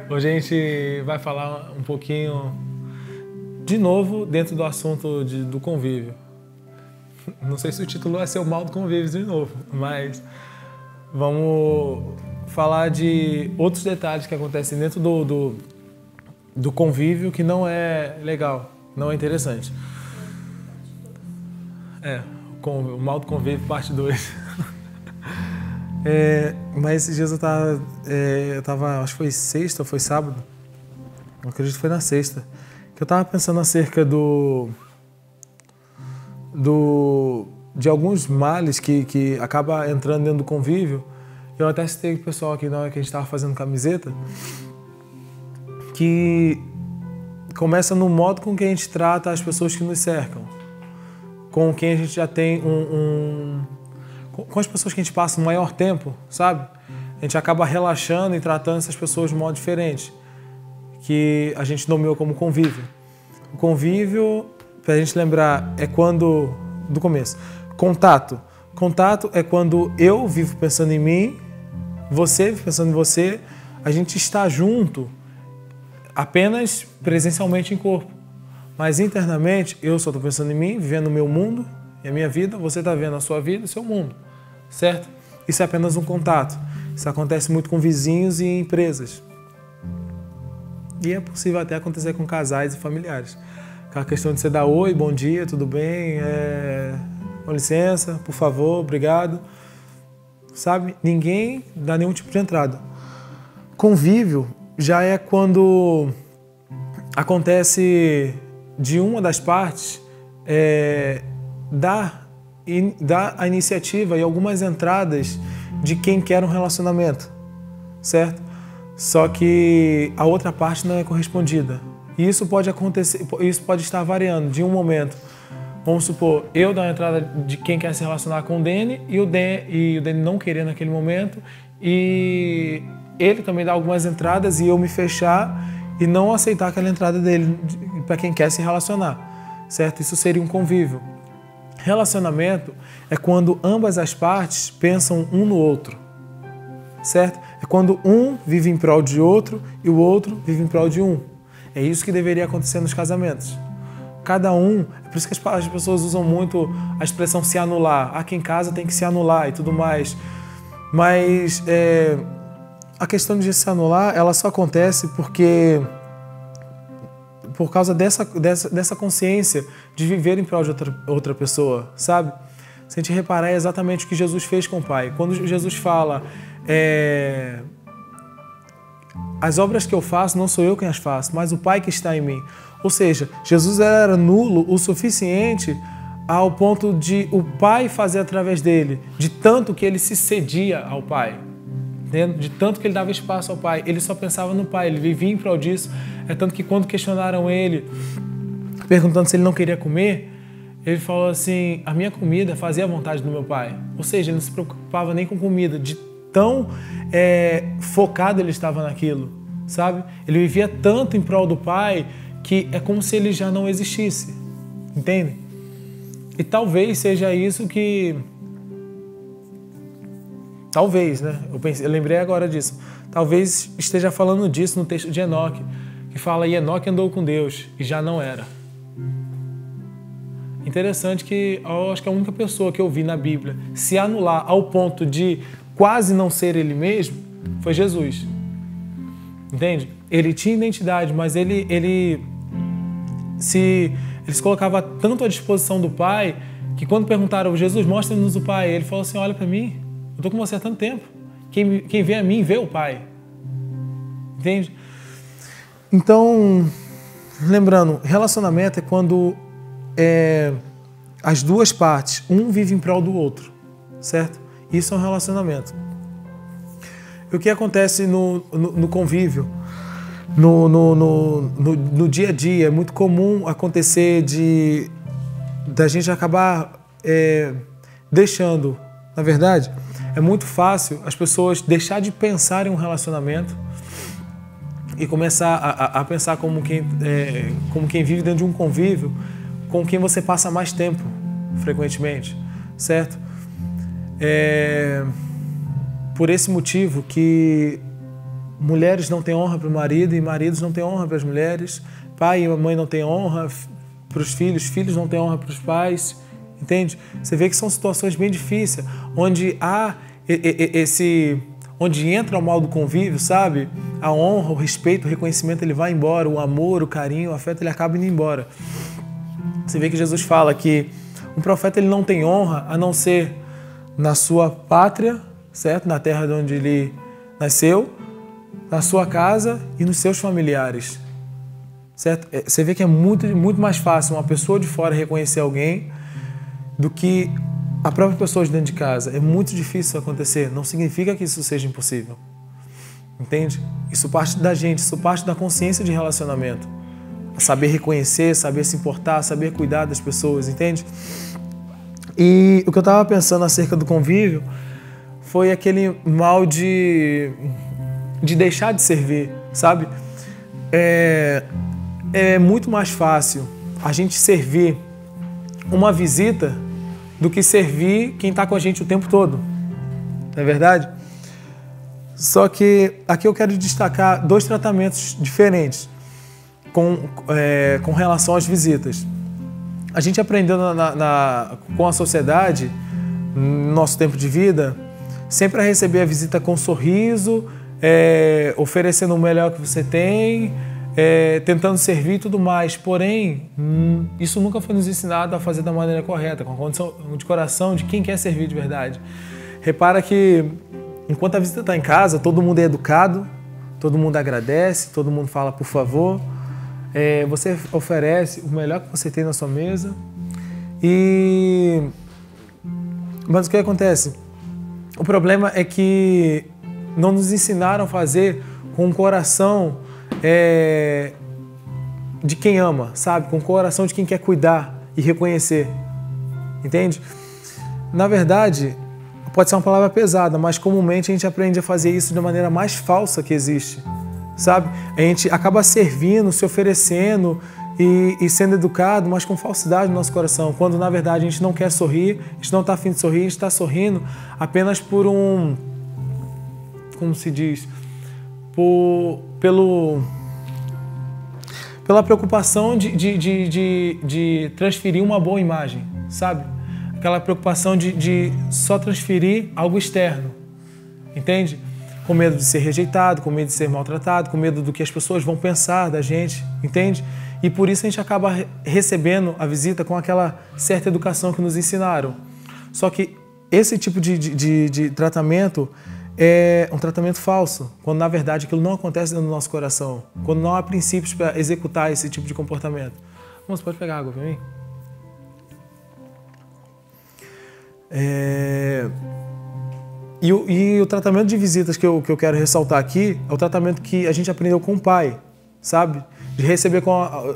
Hoje a gente vai falar um pouquinho, de novo, dentro do assunto do convívio. Não sei se o título vai ser o mal do convívio de novo, mas vamos falar de outros detalhes que acontecem dentro do convívio que não é legal, não é interessante. O mal do convívio, parte 2. Mas esses dias eu tava, acho que foi sexta ou foi sábado, eu acredito que foi na sexta, que eu tava pensando acerca de alguns males que acaba entrando dentro do convívio. Eu até citei o pessoal aqui na hora que a gente estava fazendo camiseta, que começa no modo com que a gente trata as pessoas que nos cercam, com quem a gente já tem com as pessoas que a gente passa um maior tempo, sabe? A gente acaba relaxando e tratando essas pessoas de um modo diferente, que a gente nomeou como convívio. O convívio, para a gente lembrar, é quando... Do começo. Contato. Contato é quando eu vivo pensando em mim, você vive pensando em você, a gente está junto apenas presencialmente em corpo. Mas internamente, eu só estou pensando em mim, vivendo o meu mundo e a minha vida, você está vendo a sua vida e o seu mundo, certo? Isso é apenas um contato. Isso acontece muito com vizinhos e empresas. E é possível até acontecer com casais e familiares. Aquela questão de você dar oi, bom dia, tudo bem, com licença, por favor, obrigado. Sabe? Ninguém dá nenhum tipo de entrada. Convívio já é quando acontece de uma das partes dar a iniciativa e algumas entradas de quem quer um relacionamento, certo? Só que a outra parte não é correspondida. E isso pode acontecer, isso pode estar variando de um momento. Vamos supor, eu dar a entrada de quem quer se relacionar com o Dene e o Dene não querer naquele momento, e ele também dá algumas entradas e eu me fechar e não aceitar aquela entrada dele para quem quer se relacionar, certo? Isso seria um convívio. Relacionamento é quando ambas as partes pensam um no outro, certo? É quando um vive em prol de outro e o outro vive em prol de um. É isso que deveria acontecer nos casamentos. Cada um, é por isso que as pessoas usam muito a expressão se anular. Quem casa tem que se anular e tudo mais. Mas a questão de se anular, ela só acontece por causa dessa consciência de viver em prol de outra pessoa, sabe? Se a gente reparar, é exatamente o que Jesus fez com o Pai. Quando Jesus fala, as obras que eu faço não sou eu quem as faço, mas o Pai que está em mim. Ou seja, Jesus era nulo o suficiente ao ponto de o Pai fazer através dele, de tanto que ele se cedia ao Pai, entende? De tanto que ele dava espaço ao Pai. Ele só pensava no Pai, ele vivia em prol disso. É tanto que quando questionaram ele, perguntando se ele não queria comer, ele falou assim, a minha comida fazia a vontade do meu Pai. Ou seja, ele não se preocupava nem com comida, de tão focado ele estava naquilo, sabe? Ele vivia tanto em prol do Pai que é como se ele já não existisse, entende? E talvez seja isso que... Talvez, né? Eu lembrei agora disso. Talvez esteja falando disso no texto de Enoque, que fala, e Enoque andou com Deus e já não era. Interessante que eu acho que a única pessoa que eu vi na Bíblia se anular ao ponto de quase não ser ele mesmo foi Jesus. Entende? Ele tinha identidade, mas ele se colocava tanto à disposição do Pai que quando perguntaram, Jesus, mostra-nos o Pai, ele falou assim, olha para mim, eu estou com você há tanto tempo. Quem vê a mim, vê o Pai. Entende? Então, lembrando, relacionamento é quando as duas partes, um vive em prol do outro, certo? Isso é um relacionamento. E o que acontece no convívio, no dia a dia, é muito comum acontecer da gente acabar deixando, na verdade, é muito fácil as pessoas deixar de pensar em um relacionamento e começar a pensar como quem vive dentro de um convívio com quem você passa mais tempo, frequentemente, certo? Por esse motivo que mulheres não têm honra para o marido e maridos não têm honra para as mulheres, pai e mãe não têm honra para os filhos, filhos não têm honra para os pais, entende? Você vê que são situações bem difíceis, onde há onde entra o mal do convívio, sabe? A honra, o respeito, o reconhecimento, ele vai embora, o amor, o carinho, o afeto, ele acaba indo embora. Você vê que Jesus fala que um profeta ele não tem honra a não ser na sua pátria, certo? Na terra de onde ele nasceu, na sua casa e nos seus familiares, certo? Você vê que é muito mais fácil uma pessoa de fora reconhecer alguém do que a própria pessoa de dentro de casa. É muito difícil isso acontecer. Não significa que isso seja impossível. Entende? Isso parte da gente, isso parte da consciência de relacionamento. Saber reconhecer, saber se importar, saber cuidar das pessoas, entende? E o que eu estava pensando acerca do convívio foi aquele mal de deixar de servir, sabe? É muito mais fácil a gente servir uma visita do que servir quem está com a gente o tempo todo. Não é verdade? Só que aqui eu quero destacar 2 tratamentos diferentes com relação às visitas. A gente aprendeu com a sociedade, no nosso tempo de vida, sempre a receber a visita com um sorriso, oferecendo o melhor que você tem, tentando servir e tudo mais. Porém, isso nunca foi nos ensinado a fazer da maneira correta, com a condição de coração de quem quer servir de verdade. Repara que, enquanto a visita está em casa, todo mundo é educado, todo mundo agradece, todo mundo fala por favor, você oferece o melhor que você tem na sua mesa. Mas o que acontece? O problema é que não nos ensinaram a fazer com o coração de quem ama, sabe? Com o coração de quem quer cuidar e reconhecer, entende? Na verdade, pode ser uma palavra pesada, mas comumente a gente aprende a fazer isso da maneira mais falsa que existe, sabe? A gente acaba servindo, se oferecendo e sendo educado, mas com falsidade no nosso coração, quando na verdade a gente não quer sorrir, a gente não está afim de sorrir, a gente está sorrindo apenas por como se diz? Pela preocupação de transferir uma boa imagem, sabe? Aquela preocupação de só transferir algo externo, entende? Com medo de ser rejeitado, com medo de ser maltratado, com medo do que as pessoas vão pensar da gente, entende? E por isso a gente acaba recebendo a visita com aquela certa educação que nos ensinaram. Só que esse tipo de tratamento é um tratamento falso, quando na verdade aquilo não acontece dentro do nosso coração, quando não há princípios para executar esse tipo de comportamento. Você pode pegar água para mim? E o tratamento de visitas que eu quero ressaltar aqui é o tratamento que a gente aprendeu com o pai, sabe? De receber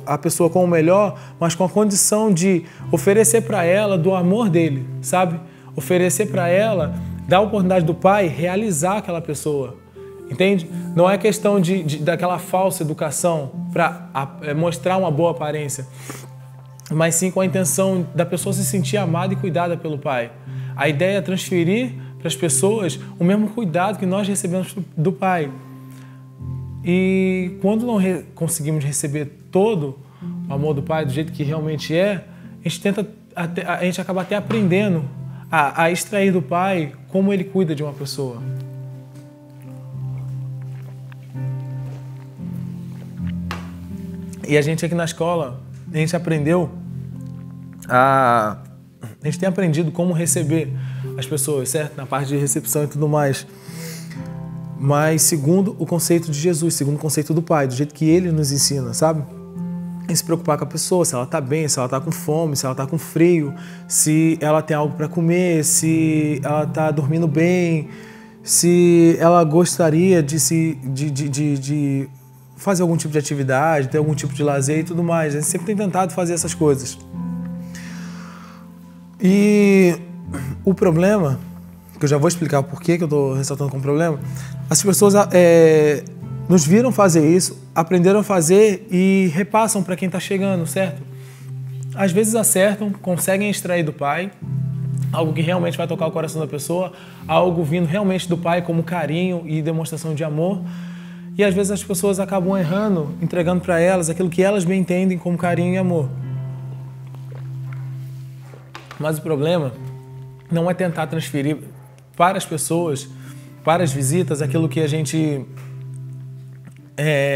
a pessoa com o melhor, mas com a condição de oferecer para ela do amor dele, sabe? Oferecer para ela, dar a oportunidade do pai realizar aquela pessoa, entende? Não é questão daquela falsa educação para mostrar uma boa aparência, mas sim com a intenção da pessoa se sentir amada e cuidada pelo pai. A ideia é transferir para as pessoas o mesmo cuidado que nós recebemos do pai. E quando não conseguimos receber todo o amor do pai do jeito que realmente é, a gente acaba até aprendendo a extrair do pai como ele cuida de uma pessoa. E a gente aqui na escola, a gente aprendeu a gente tem aprendido como receber as pessoas, certo? Na parte de recepção e tudo mais. Mas segundo o conceito de Jesus, segundo o conceito do Pai, do jeito que Ele nos ensina, sabe? Em se preocupar com a pessoa, se ela está bem, se ela está com fome, se ela está com frio, se ela tem algo para comer, se ela está dormindo bem, se ela gostaria de fazer algum tipo de atividade, ter algum tipo de lazer e tudo mais. A gente sempre tem tentado fazer essas coisas. E o problema, que eu já vou explicar por que eu estou ressaltando como problema, as pessoas nos viram fazer isso, aprenderam a fazer e repassam para quem está chegando, certo? Às vezes acertam, conseguem extrair do pai algo que realmente vai tocar o coração da pessoa, algo vindo realmente do pai como carinho e demonstração de amor. E às vezes as pessoas acabam errando, entregando para elas aquilo que elas bem entendem como carinho e amor. Mas o problema não é tentar transferir para as pessoas, para as visitas, aquilo que a gente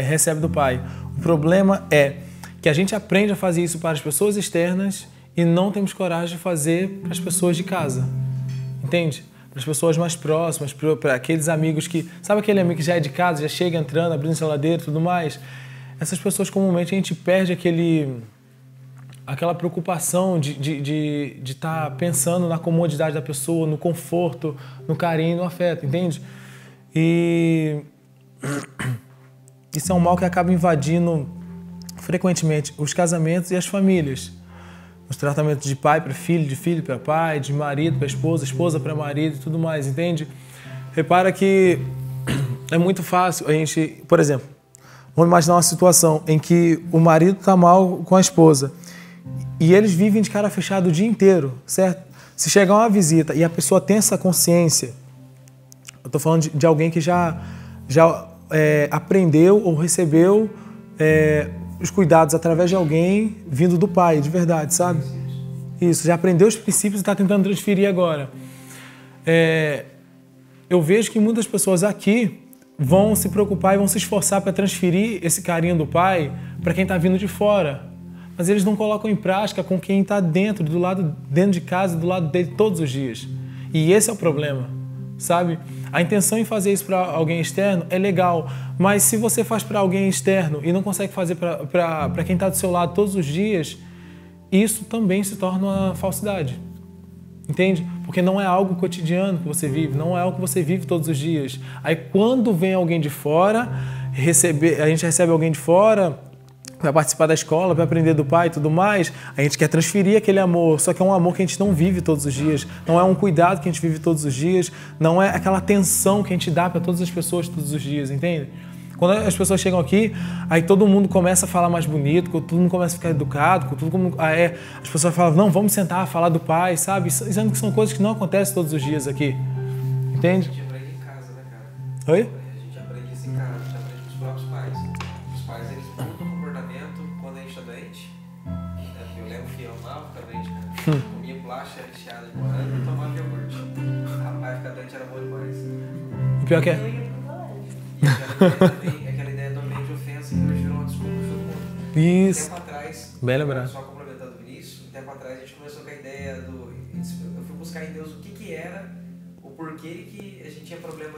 recebe do Pai. O problema é que a gente aprende a fazer isso para as pessoas externas e não temos coragem de fazer para as pessoas de casa. Entende? Para as pessoas mais próximas, para aqueles amigos que... Sabe aquele amigo que já é de casa, já chega entrando, abrindo geladeira e tudo mais? Essas pessoas, comumente, a gente perde aquela preocupação de estar pensando na comodidade da pessoa, no conforto, no carinho, no afeto, entende? E isso é um mal que acaba invadindo frequentemente os casamentos e as famílias. Os tratamentos de pai para filho, de filho para pai, de marido para esposa, esposa para marido e tudo mais, entende? Repara que é muito fácil a gente, por exemplo, vamos imaginar uma situação em que o marido está mal com a esposa e eles vivem de cara fechada o dia inteiro, certo? Se chegar uma visita e a pessoa tem essa consciência, eu estou falando de alguém que já aprendeu ou recebeu os cuidados através de alguém vindo do pai, de verdade, sabe? Isso, já aprendeu os princípios e está tentando transferir agora. Eu vejo que muitas pessoas aqui vão se preocupar e vão se esforçar para transferir esse carinho do pai para quem está vindo de fora. Mas eles não colocam em prática com quem está dentro de casa, do lado dele todos os dias. E esse é o problema, sabe? A intenção em fazer isso para alguém externo é legal, mas se você faz para alguém externo e não consegue fazer para quem está do seu lado todos os dias, isso também se torna uma falsidade. Entende? Porque não é algo cotidiano que você vive, não é algo que você vive todos os dias. Aí quando vem alguém de fora, a gente recebe alguém de fora para participar da escola, para aprender do pai e tudo mais, a gente quer transferir aquele amor, só que é um amor que a gente não vive todos os dias, não é um cuidado que a gente vive todos os dias, não é aquela atenção que a gente dá para todas as pessoas todos os dias, entende? Quando as pessoas chegam aqui, aí todo mundo começa a falar mais bonito, todo mundo começa a ficar educado, as pessoas falam, não, vamos sentar, falar do pai, sabe? Sendo que são coisas que não acontecem todos os dias aqui, entende? A gente aprende em casa, né, cara? Oi? A gente aprende isso em casa, a gente aprende com os próprios pais. Os pais, eles mudam o comportamento quando a gente está doente. Eu lembro que eu amava ficar doente, cara. Comia bolacha recheada de morango e tomava iogurte. Rapaz, ficar doente era bom demais. O pior que é... E aquela ideia do ambiente de ofensa que hoje virou uma desculpa de todo mundo. Isso. Um tempo atrás, bem lembrado. Só complementando o Vinícius, um tempo atrás a gente começou com a ideia do... Eu fui buscar em Deus o que era, o porquê que a gente tinha problema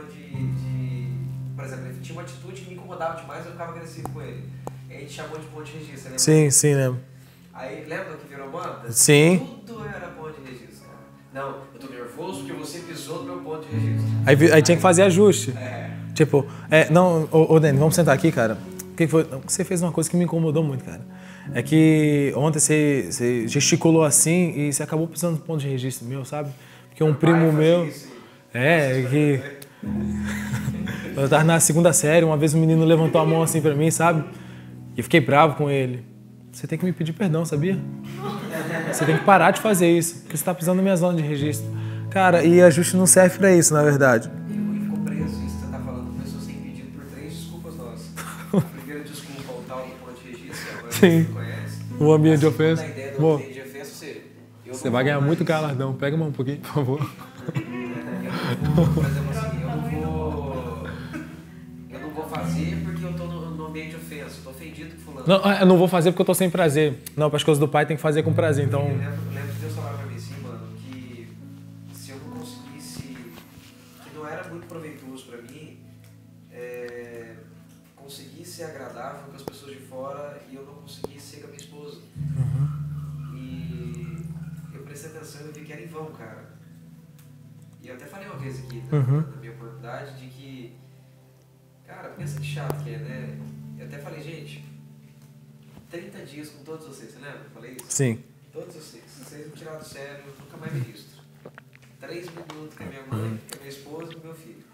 por exemplo, ele tinha uma atitude que me incomodava demais e eu ficava agressivo com ele. E a gente chamou de ponto de registro, lembra? Sim, lembro. Aí, lembra que virou moda? Sim. Tudo era ponto de registro, cara. Não, eu tô nervoso porque você pisou no meu ponto de registro. Aí tinha que fazer ajuste. Tipo, não, Dani, vamos sentar aqui, cara. O que foi? Você fez uma coisa que me incomodou muito, cara. É que ontem você gesticulou assim e você acabou pisando no ponto de registro meu, sabe? Porque um primo meu... que... Eu tava na segunda série, uma vez um menino levantou a mão assim pra mim, sabe? E eu fiquei bravo com ele. Você tem que me pedir perdão, sabia? Você tem que parar de fazer isso, porque você tá pisando na minha zona de registro. Cara, e ajuste não serve pra isso, na verdade. E ficou preso, isso que você tá falando, começou a ser impedido por 3 desculpas nossas. A primeira desculpa, o tal do ponto de registro, que agora você conhece. O ambiente de ofensa. A ideia do ambiente de ofensa, você vai ganhar muito galardão. Pega uma um pouquinho, por favor. Por exemplo, assim, eu não vou fazer porque eu tô no ambiente de ofensa, eu tô ofendido com fulano. Não, eu não vou fazer porque eu tô sem prazer. Não, para as coisas do pai tem que fazer com prazer, então... Eu lembro que Deus falava pra mim assim, mano, que se eu não conseguisse, que não era muito proveitoso pra mim, conseguir ser agradável com as pessoas de fora e eu não conseguisse ser com a minha esposa. E eu prestei atenção e vi que era em vão, cara. E eu até falei uma vez aqui, na minha oportunidade, de que, cara, pensa que chato que é, né? Eu até falei, gente, 30 dias com todos vocês, você lembra? Eu falei isso? Sim. Todos vocês. Se vocês me tiraram do sério, eu nunca mais registro. 3 minutos com a minha mãe, com a minha esposa e com o meu filho.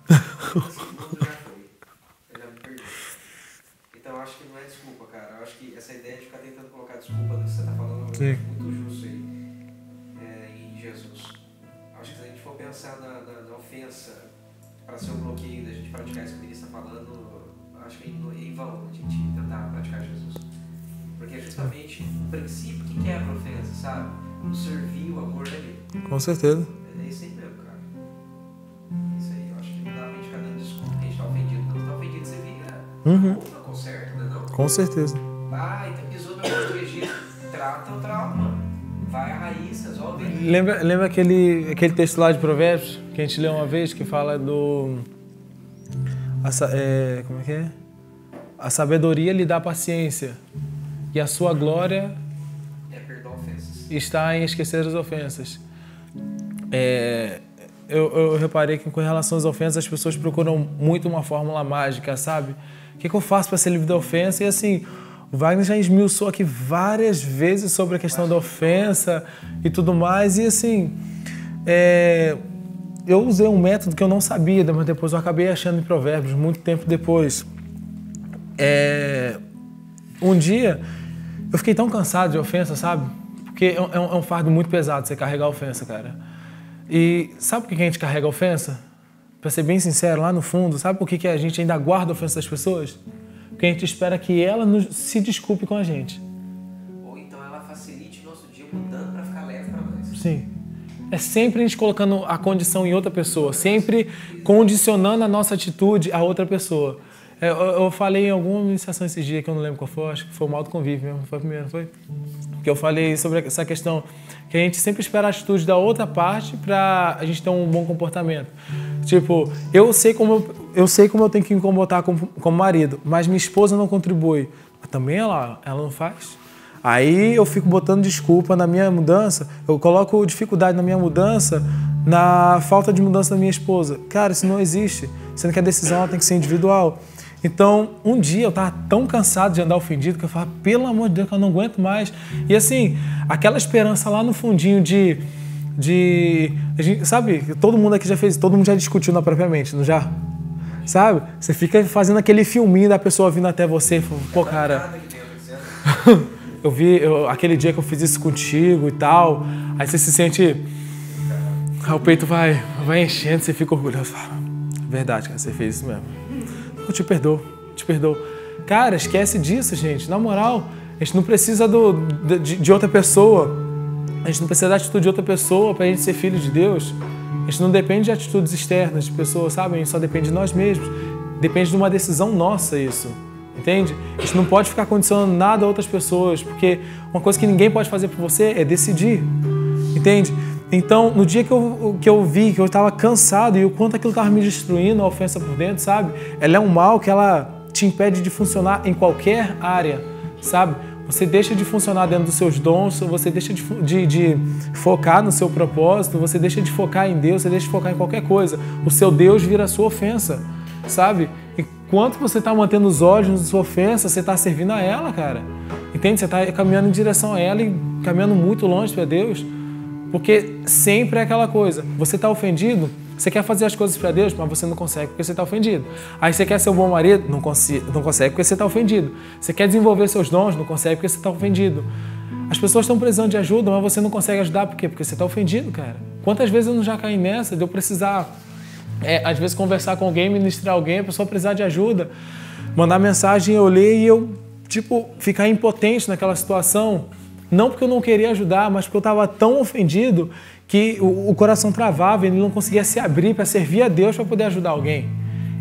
30 segundos já foi. Eu já me perdi. Então eu acho que não é desculpa, cara. Eu acho que essa ideia de ficar tentando colocar desculpa no que você está falando é muito justo aí em Jesus. Eu acho que se a gente for pensar na ofensa para ser um bloqueio da gente praticar isso que o ministro está falando, acho que é em vão a gente tentar praticar Jesus. Porque é justamente o princípio que quebra a ofensa, sabe? O servir, o amor dele. Com certeza. É isso aí mesmo, cara. É isso aí. Eu acho que não dá pra gente ficar dando desculpa que a gente tá ofendido. Não, você tá ofendido, você vira. Ou não conserta, né? Não? Com certeza. Ah, então pisou meu corpo do Egito. Trata o trauma. Vai à raiz, resolve. Lembra aquele texto lá de Provérbios que a gente leu uma vez que fala do... como é que é? A sabedoria lhe dá paciência e a sua glória perdoar ofensas. Está em esquecer as ofensas. Eu reparei que com relação às ofensas as pessoas procuram muito uma fórmula mágica, sabe? O que eu faço para ser livre da ofensa? E assim, o Wagner já esmiuçou aqui várias vezes sobre a questão da ofensa e tudo mais. E assim, eu usei um método que eu não sabia, mas depois eu acabei achando em Provérbios, muito tempo depois. Um dia, eu fiquei tão cansado de ofensa, sabe? Porque é um fardo muito pesado você carregar a ofensa, cara. E sabe por que a gente carrega a ofensa? Pra ser bem sincero, lá no fundo, sabe por que a gente ainda guarda a ofensa das pessoas? Porque a gente espera que ela se desculpe com a gente. Ou então ela facilite o nosso dia mudando pra ficar leve pra nós. Sim. É sempre a gente colocando a condição em outra pessoa, sempre condicionando a nossa atitude a outra pessoa. Eu falei em alguma iniciação esses dias, que eu não lembro qual foi, acho que foi o mal do convívio mesmo, foi a primeira, não foi? Que eu falei sobre essa questão, que a gente sempre espera a atitude da outra parte pra a gente ter um bom comportamento. Tipo, eu sei como eu tenho que me comportar como marido, mas minha esposa não contribui. Mas também ela não faz. Aí eu fico botando desculpa na minha mudança, eu coloco dificuldade na minha mudança na falta de mudança da minha esposa. Cara, isso não existe, sendo que a decisão ela tem que ser individual. Então, um dia eu estava tão cansado de andar ofendido que eu falava, pelo amor de Deus, que eu não aguento mais. E assim, aquela esperança lá no fundinho de a gente, sabe, todo mundo aqui já fez, todo mundo já discutiu na própria mente, não já? Sabe? Você fica fazendo aquele filminho da pessoa vindo até você e fala, pô, cara, aquele dia que eu fiz isso contigo e tal, aí você se sente, aí o peito vai enchendo, você fica orgulhoso, fala, verdade, cara, você fez isso mesmo. Eu te perdoo. Cara, esquece disso, gente. Na moral, a gente não precisa de outra pessoa. A gente não precisa da atitude de outra pessoa pra gente ser filho de Deus. A gente não depende de atitudes externas de pessoas, sabe? A gente só depende de nós mesmos. Depende de uma decisão nossa isso. Entende? A gente não pode ficar condicionando nada a outras pessoas, porque uma coisa que ninguém pode fazer por você é decidir. Entende? Então, no dia que eu vi que eu estava cansado e o quanto aquilo estava me destruindo, a ofensa por dentro, sabe? Ela é um mal que ela te impede de funcionar em qualquer área, sabe? Você deixa de funcionar dentro dos seus dons, você deixa de focar no seu propósito, você deixa de focar em Deus, você deixa de focar em qualquer coisa. O seu Deus vira a sua ofensa, sabe? Enquanto você está mantendo os olhos na sua ofensa, você está servindo a ela, cara. Entende? Você está caminhando em direção a ela e caminhando muito longe para Deus. Porque sempre é aquela coisa, você está ofendido, você quer fazer as coisas para Deus, mas você não consegue porque você está ofendido. Aí você quer ser um bom marido, não consegue porque você está ofendido. Você quer desenvolver seus dons, não consegue porque você está ofendido. As pessoas estão precisando de ajuda, mas você não consegue ajudar por quê? Porque você está ofendido, cara. Quantas vezes eu não já caí nessa de eu precisar, às vezes, conversar com alguém, ministrar alguém, a pessoa precisar de ajuda, mandar mensagem, eu ler e eu, ficar impotente naquela situação. Não porque eu não queria ajudar, mas porque eu estava tão ofendido que o coração travava e ele não conseguia se abrir para servir a Deus para poder ajudar alguém.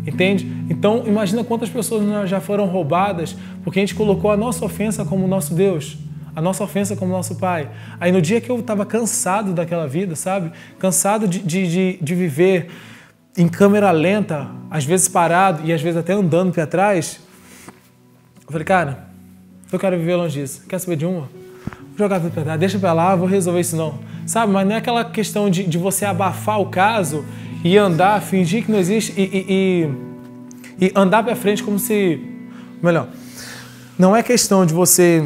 Entende? Então, imagina quantas pessoas já foram roubadas porque a gente colocou a nossa ofensa como nosso Deus, a nossa ofensa como nosso Pai. Aí no dia que eu estava cansado daquela vida, sabe? Cansado de viver em câmera lenta, às vezes parado e às vezes até andando para trás, eu falei, cara, eu quero viver longe disso. Quer saber de uma? Jogar tudo pra trás, deixa pra lá, vou resolver isso não. Sabe, mas não é aquela questão de você abafar o caso e andar, fingir que não existe e andar pra frente como se... Melhor, não é questão de você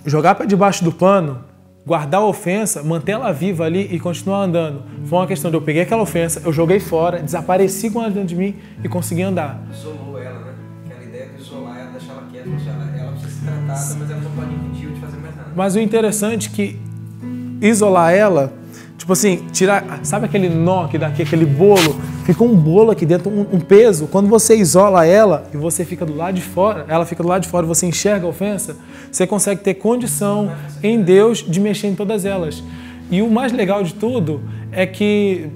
jogar pra debaixo do pano, guardar a ofensa, manter ela viva ali e continuar andando. Foi uma questão de eu peguei aquela ofensa, eu joguei fora, desapareci com ela dentro de mim e consegui andar. Isolou ela, né? Aquela ideia de isolar ela, deixar ela quieta, ela precisa ser tratada, mas ela não pode impedir de fazer mais nada. Mas o interessante é que isolar ela, Tipo assim, tirar, sabe aquele nó que dá aqui, aquele bolo? Fica um bolo aqui dentro, um peso. Quando você isola ela e você fica do lado de fora, ela fica do lado de fora e você enxerga a ofensa, você consegue ter condição em Deus de mexer em todas elas. E o mais legal de tudo é que,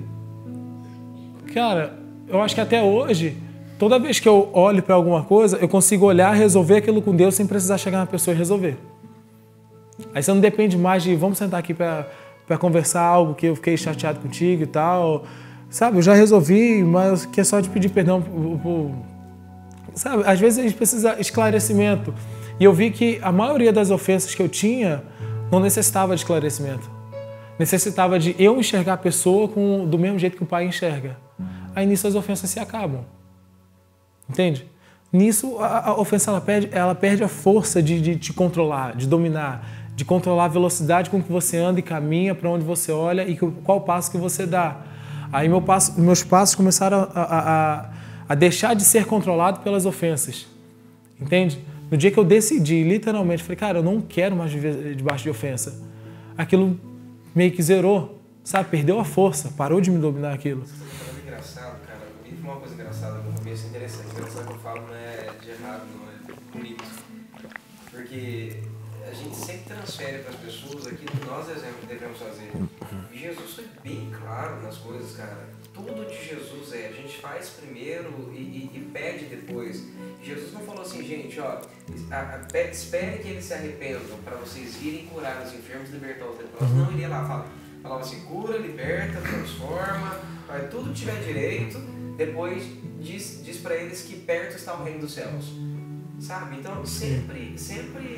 cara, eu acho que até hoje, toda vez que eu olho para alguma coisa, eu consigo olhar, resolver aquilo com Deus sem precisar chegar na pessoa e resolver. Aí você não depende mais de, vamos sentar aqui para conversar algo que eu fiquei chateado contigo e tal. Sabe, eu já resolvi, mas que é só de pedir perdão. Sabe, às vezes a gente precisa esclarecimento. E eu vi que a maioria das ofensas que eu tinha não necessitava de esclarecimento. Necessitava de eu enxergar a pessoa do mesmo jeito que o pai enxerga. Aí nisso as ofensas se acabam. Entende? Nisso a ofensa ela perde a força de te controlar, de dominar, de controlar a velocidade com que você anda e caminha, para onde você olha e qual passo que você dá. Aí meus passos começaram a deixar de ser controlado pelas ofensas. Entende? No dia que eu decidi, literalmente, falei, cara, eu não quero mais viver debaixo de ofensa. Aquilo meio que zerou, sabe? Perdeu a força, parou de me dominar aquilo. É engraçado, cara. Me falou uma coisa engraçada no começo, interessante. Engraçado que eu falo não é de errado, não é bonito. Porque a gente sempre transfere para as pessoas aquilo que nós devemos fazer. E Jesus foi bem claro nas coisas, cara. Tudo de Jesus a gente faz primeiro e pede depois. Jesus não falou assim, gente, ó, espere que eles se arrependam para vocês virem curar os enfermos e libertar os leprosos. Não iria lá, falava assim, cura, liberta, transforma, vai tudo que tiver direito, depois diz para eles que perto está o reino dos céus. Sabe? Então, sempre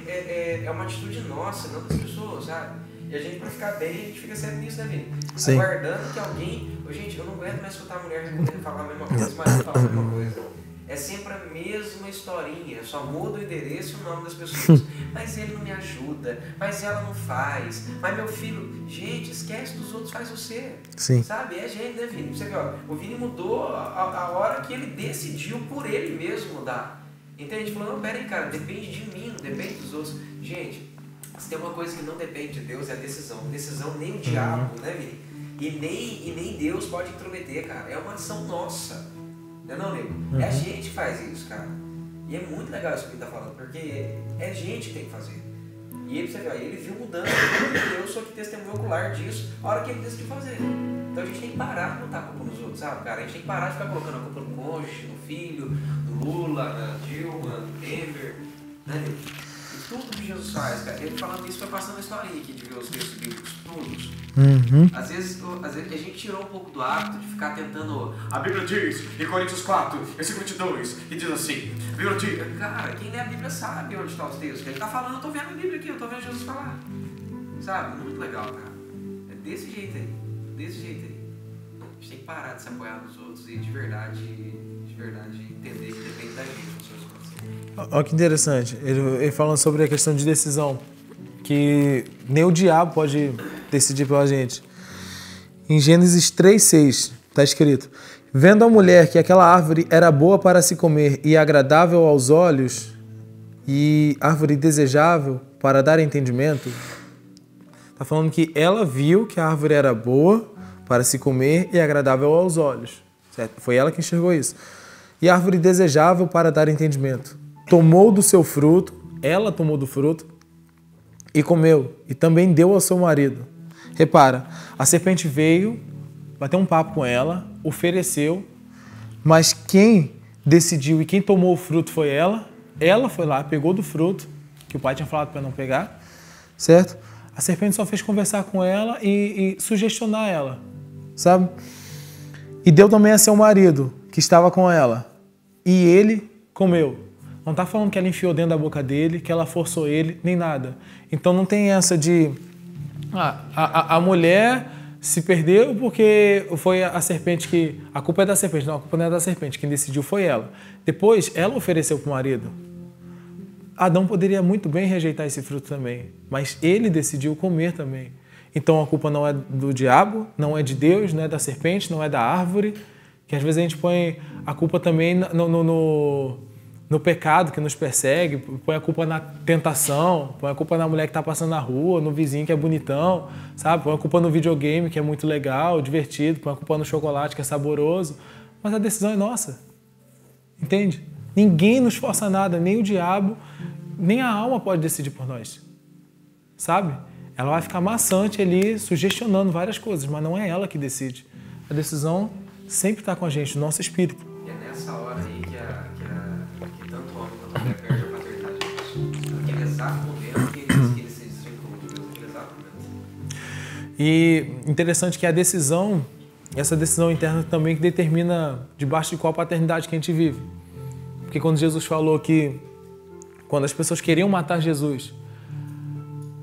é uma atitude nossa, não das pessoas, sabe? E a gente, pra ficar bem, a gente fica sempre nisso, né, Vini? Sim. Aguardando que alguém... Gente, eu não aguento mais escutar a mulher falar a mesma coisa, mas falar a mesma coisa. É sempre a mesma historinha, só muda o endereço e o nome das pessoas. Mas ele não me ajuda, mas ela não faz, mas meu filho... Gente, esquece dos outros, faz você. Sim. Sabe? É gente, né, Vini? Você vê, ó, o Vini mudou a hora que ele decidiu por ele mesmo mudar. Entende? Falou, não, peraí, cara, depende de mim, não depende dos outros. Gente, se tem uma coisa que não depende de Deus é a decisão. Decisão nem o diabo, né, Vini? E nem Deus pode intrometer, cara. É uma ação nossa. Não é não, nego? É a gente que faz isso, cara. E é muito legal isso que ele tá falando, porque é a gente que tem que fazer. E ele, você vê, ele viu mudança, eu sou que testemunho ocular disso, a hora que ele decidiu fazer. Então a gente tem que parar de botar a culpa nos outros, sabe, cara? A gente tem que parar de ficar colocando a culpa no cônjuge, no filho, no Lula, na Dilma, no Temer, né? E tudo que Jesus faz, cara. Ele falando isso foi passando a historinha aqui de ver os textos bíblicos, todos. Às vezes a gente tirou um pouco do hábito de ficar tentando... A Bíblia diz, em Coríntios 4, versículo 22, que diz assim, a Bíblia diz... Cara, quem lê a Bíblia sabe onde estão os textos. Ele tá falando, eu tô vendo a Bíblia aqui, eu tô vendo Jesus falar. Sabe? Muito legal, cara. É desse jeito aí. Desse jeito aí. A gente tem que parar de se apoiar nos outros e de verdade entender que depende da gente as coisas acontecerem. Olha que interessante. Ele falando sobre a questão de decisão. Que nem o diabo pode decidir pela gente. Em Gênesis 3:6 está escrito: vendo a mulher que aquela árvore era boa para se comer e agradável aos olhos, e árvore desejável para dar entendimento, está falando que ela viu que a árvore era boa para se comer e agradável aos olhos. Certo? Foi ela que enxergou isso. E árvore desejável para dar entendimento. Tomou do seu fruto, ela tomou do fruto, e comeu, e também deu ao seu marido. Repara, a serpente veio, bateu um papo com ela, ofereceu, mas quem decidiu e quem tomou o fruto foi ela. Ela foi lá, pegou do fruto, que o pai tinha falado para não pegar, certo? A serpente só fez conversar com ela e sugestionar ela, sabe? E deu também a seu marido, que estava com ela, e ele comeu. Não está falando que ela enfiou dentro da boca dele, que ela forçou ele, nem nada. Então não tem essa de... a mulher se perdeu porque foi a serpente que... A culpa é da serpente. Não, a culpa não é da serpente. Quem decidiu foi ela. Depois, ela ofereceu para o marido. Adão poderia muito bem rejeitar esse fruto também, mas ele decidiu comer também. Então a culpa não é do diabo, não é de Deus, não é da serpente, não é da árvore, que às vezes a gente põe a culpa também no pecado que nos persegue, põe a culpa na tentação, põe a culpa na mulher que está passando na rua, no vizinho que é bonitão, sabe? Põe a culpa no videogame que é muito legal, divertido, põe a culpa no chocolate que é saboroso, mas a decisão é nossa, entende? Ninguém nos força a nada, nem o diabo, nem a alma pode decidir por nós, sabe? Ela vai ficar maçante ali, sugestionando várias coisas, mas não é ela que decide. A decisão sempre está com a gente, o nosso espírito. E é nessa hora aí que tanto o homem quanto a mulher perde a paternidade de Deus. Naquele exato momento que eles se desvinculam de Deus, naquele exato momento. E interessante que a decisão, essa decisão interna também que determina debaixo de qual paternidade que a gente vive. Porque quando Jesus falou que, quando as pessoas queriam matar Jesus,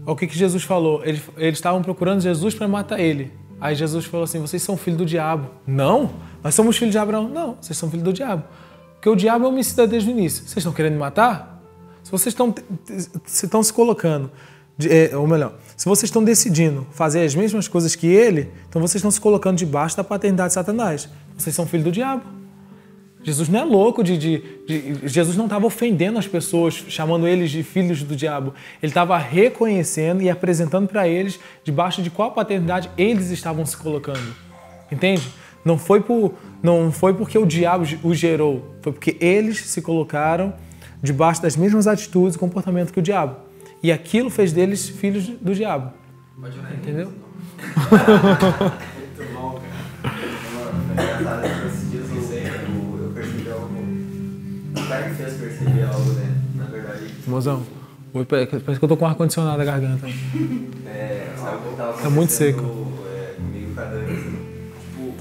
o que Jesus falou? Eles estavam procurando Jesus para matar ele. Aí Jesus falou assim, vocês são filhos do diabo. Não, nós somos filhos de Abraão. Não, vocês são filhos do diabo. Porque o diabo é homicida desde o início. Vocês estão querendo me matar? Se vocês estão se colocando, ou melhor, se vocês estão decidindo fazer as mesmas coisas que ele, então vocês estão se colocando debaixo da paternidade de Satanás. Vocês são filhos do diabo. Jesus não é louco Jesus não estava ofendendo as pessoas, chamando eles de filhos do diabo. Ele estava reconhecendo e apresentando para eles debaixo de qual paternidade eles estavam se colocando. Entende? Não foi porque o diabo os gerou, foi porque eles se colocaram debaixo das mesmas atitudes e comportamento que o diabo. E aquilo fez deles filhos do diabo. Pode orar. Entendeu? Muito bom, cara. Esses dias eu percebi algo. O cara me fez perceber algo, né? Na verdade. Mozão, parece que eu tô com ar-condicionado na garganta. Algo que tava É muito seco. Comigo cada vez. Tipo,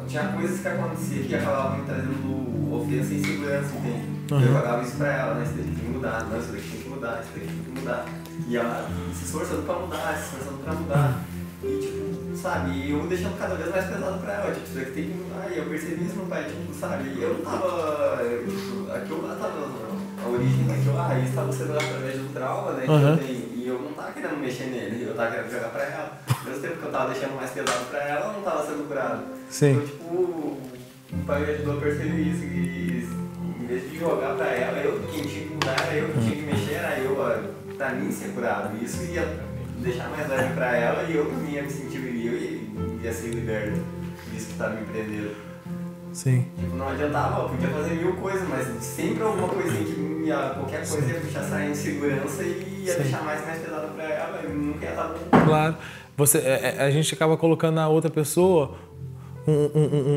tinha coisas que aconteciam que acabavam me trazendo ofensa e insegurança, entende? Uhum. Eu falava isso pra ela, né? Isso daqui tem que mudar, não, isso daqui tem que mudar, isso daqui tem que mudar. E ela se esforçando pra mudar, se esforçando pra mudar. E tipo, sabe, e eu deixando cada vez mais pesado pra ela, tipo, isso daqui tem que mudar. E eu percebi isso no pai, tipo, sabe, eu não tava, tipo, aquilo lá tava, a origem daquilo lá, isso tava sendo através do trauma, né, que eu tenho, e eu não tava querendo mexer nele, eu tava querendo jogar pra ela. Ao mesmo tempo que eu tava deixando mais pesado pra ela, ela não tava sendo curada. Sim. Então, tipo, o pai me ajudou a perceber isso, e em vez de jogar pra ela, quem tinha que mudar era eu, quem tinha que mexer era eu, pra mim ser curado. Isso ia deixar mais leve pra ela e eu também ia me sentir vivo e ia ser liberto disso que tava me prendendo. Sim. Tipo, não adiantava, eu podia fazer mil coisas, mas sempre alguma coisinha que qualquer coisa ia deixar sair em segurança e ia deixar mais pesado pra ela e nunca ia estar bom. Claro. A gente acaba colocando na outra pessoa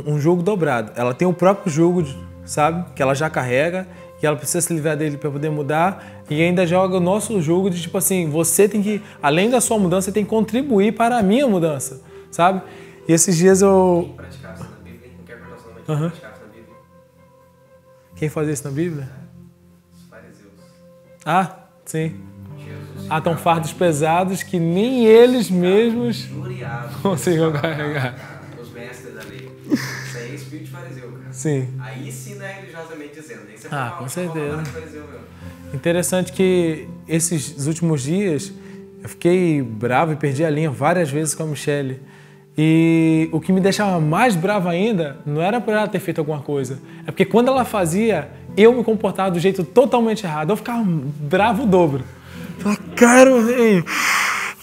um jugo dobrado. Ela tem o próprio jugo, sabe? Que ela já carrega e ela precisa se livrar dele para poder mudar e ainda joga o nosso jugo de tipo assim, você tem que, além da sua mudança, você tem que contribuir para a minha mudança, sabe? E esses dias eu... Quem praticava isso na Bíblia, não quer perguntar o nome de praticava isso na Bíblia? Quem fazia isso na Bíblia? Os fariseus. Ah, sim. Jesus Atam fardos pesados que nem eles mesmos injuriados. conseguiam carregar. Os mestres da lei. Isso aí é espírito de fariseu, cara. Sim. Aí sim não é religiosamente dizendo. Aí você Com certeza. de fariseu mesmo. Interessante que esses últimos dias eu fiquei bravo e perdi a linha várias vezes com a Michelle. E o que me deixava mais bravo ainda não era por ela ter feito alguma coisa. É porque quando ela fazia, eu me comportava do jeito totalmente errado. Eu ficava bravo o dobro. Eu falava, cara, velho,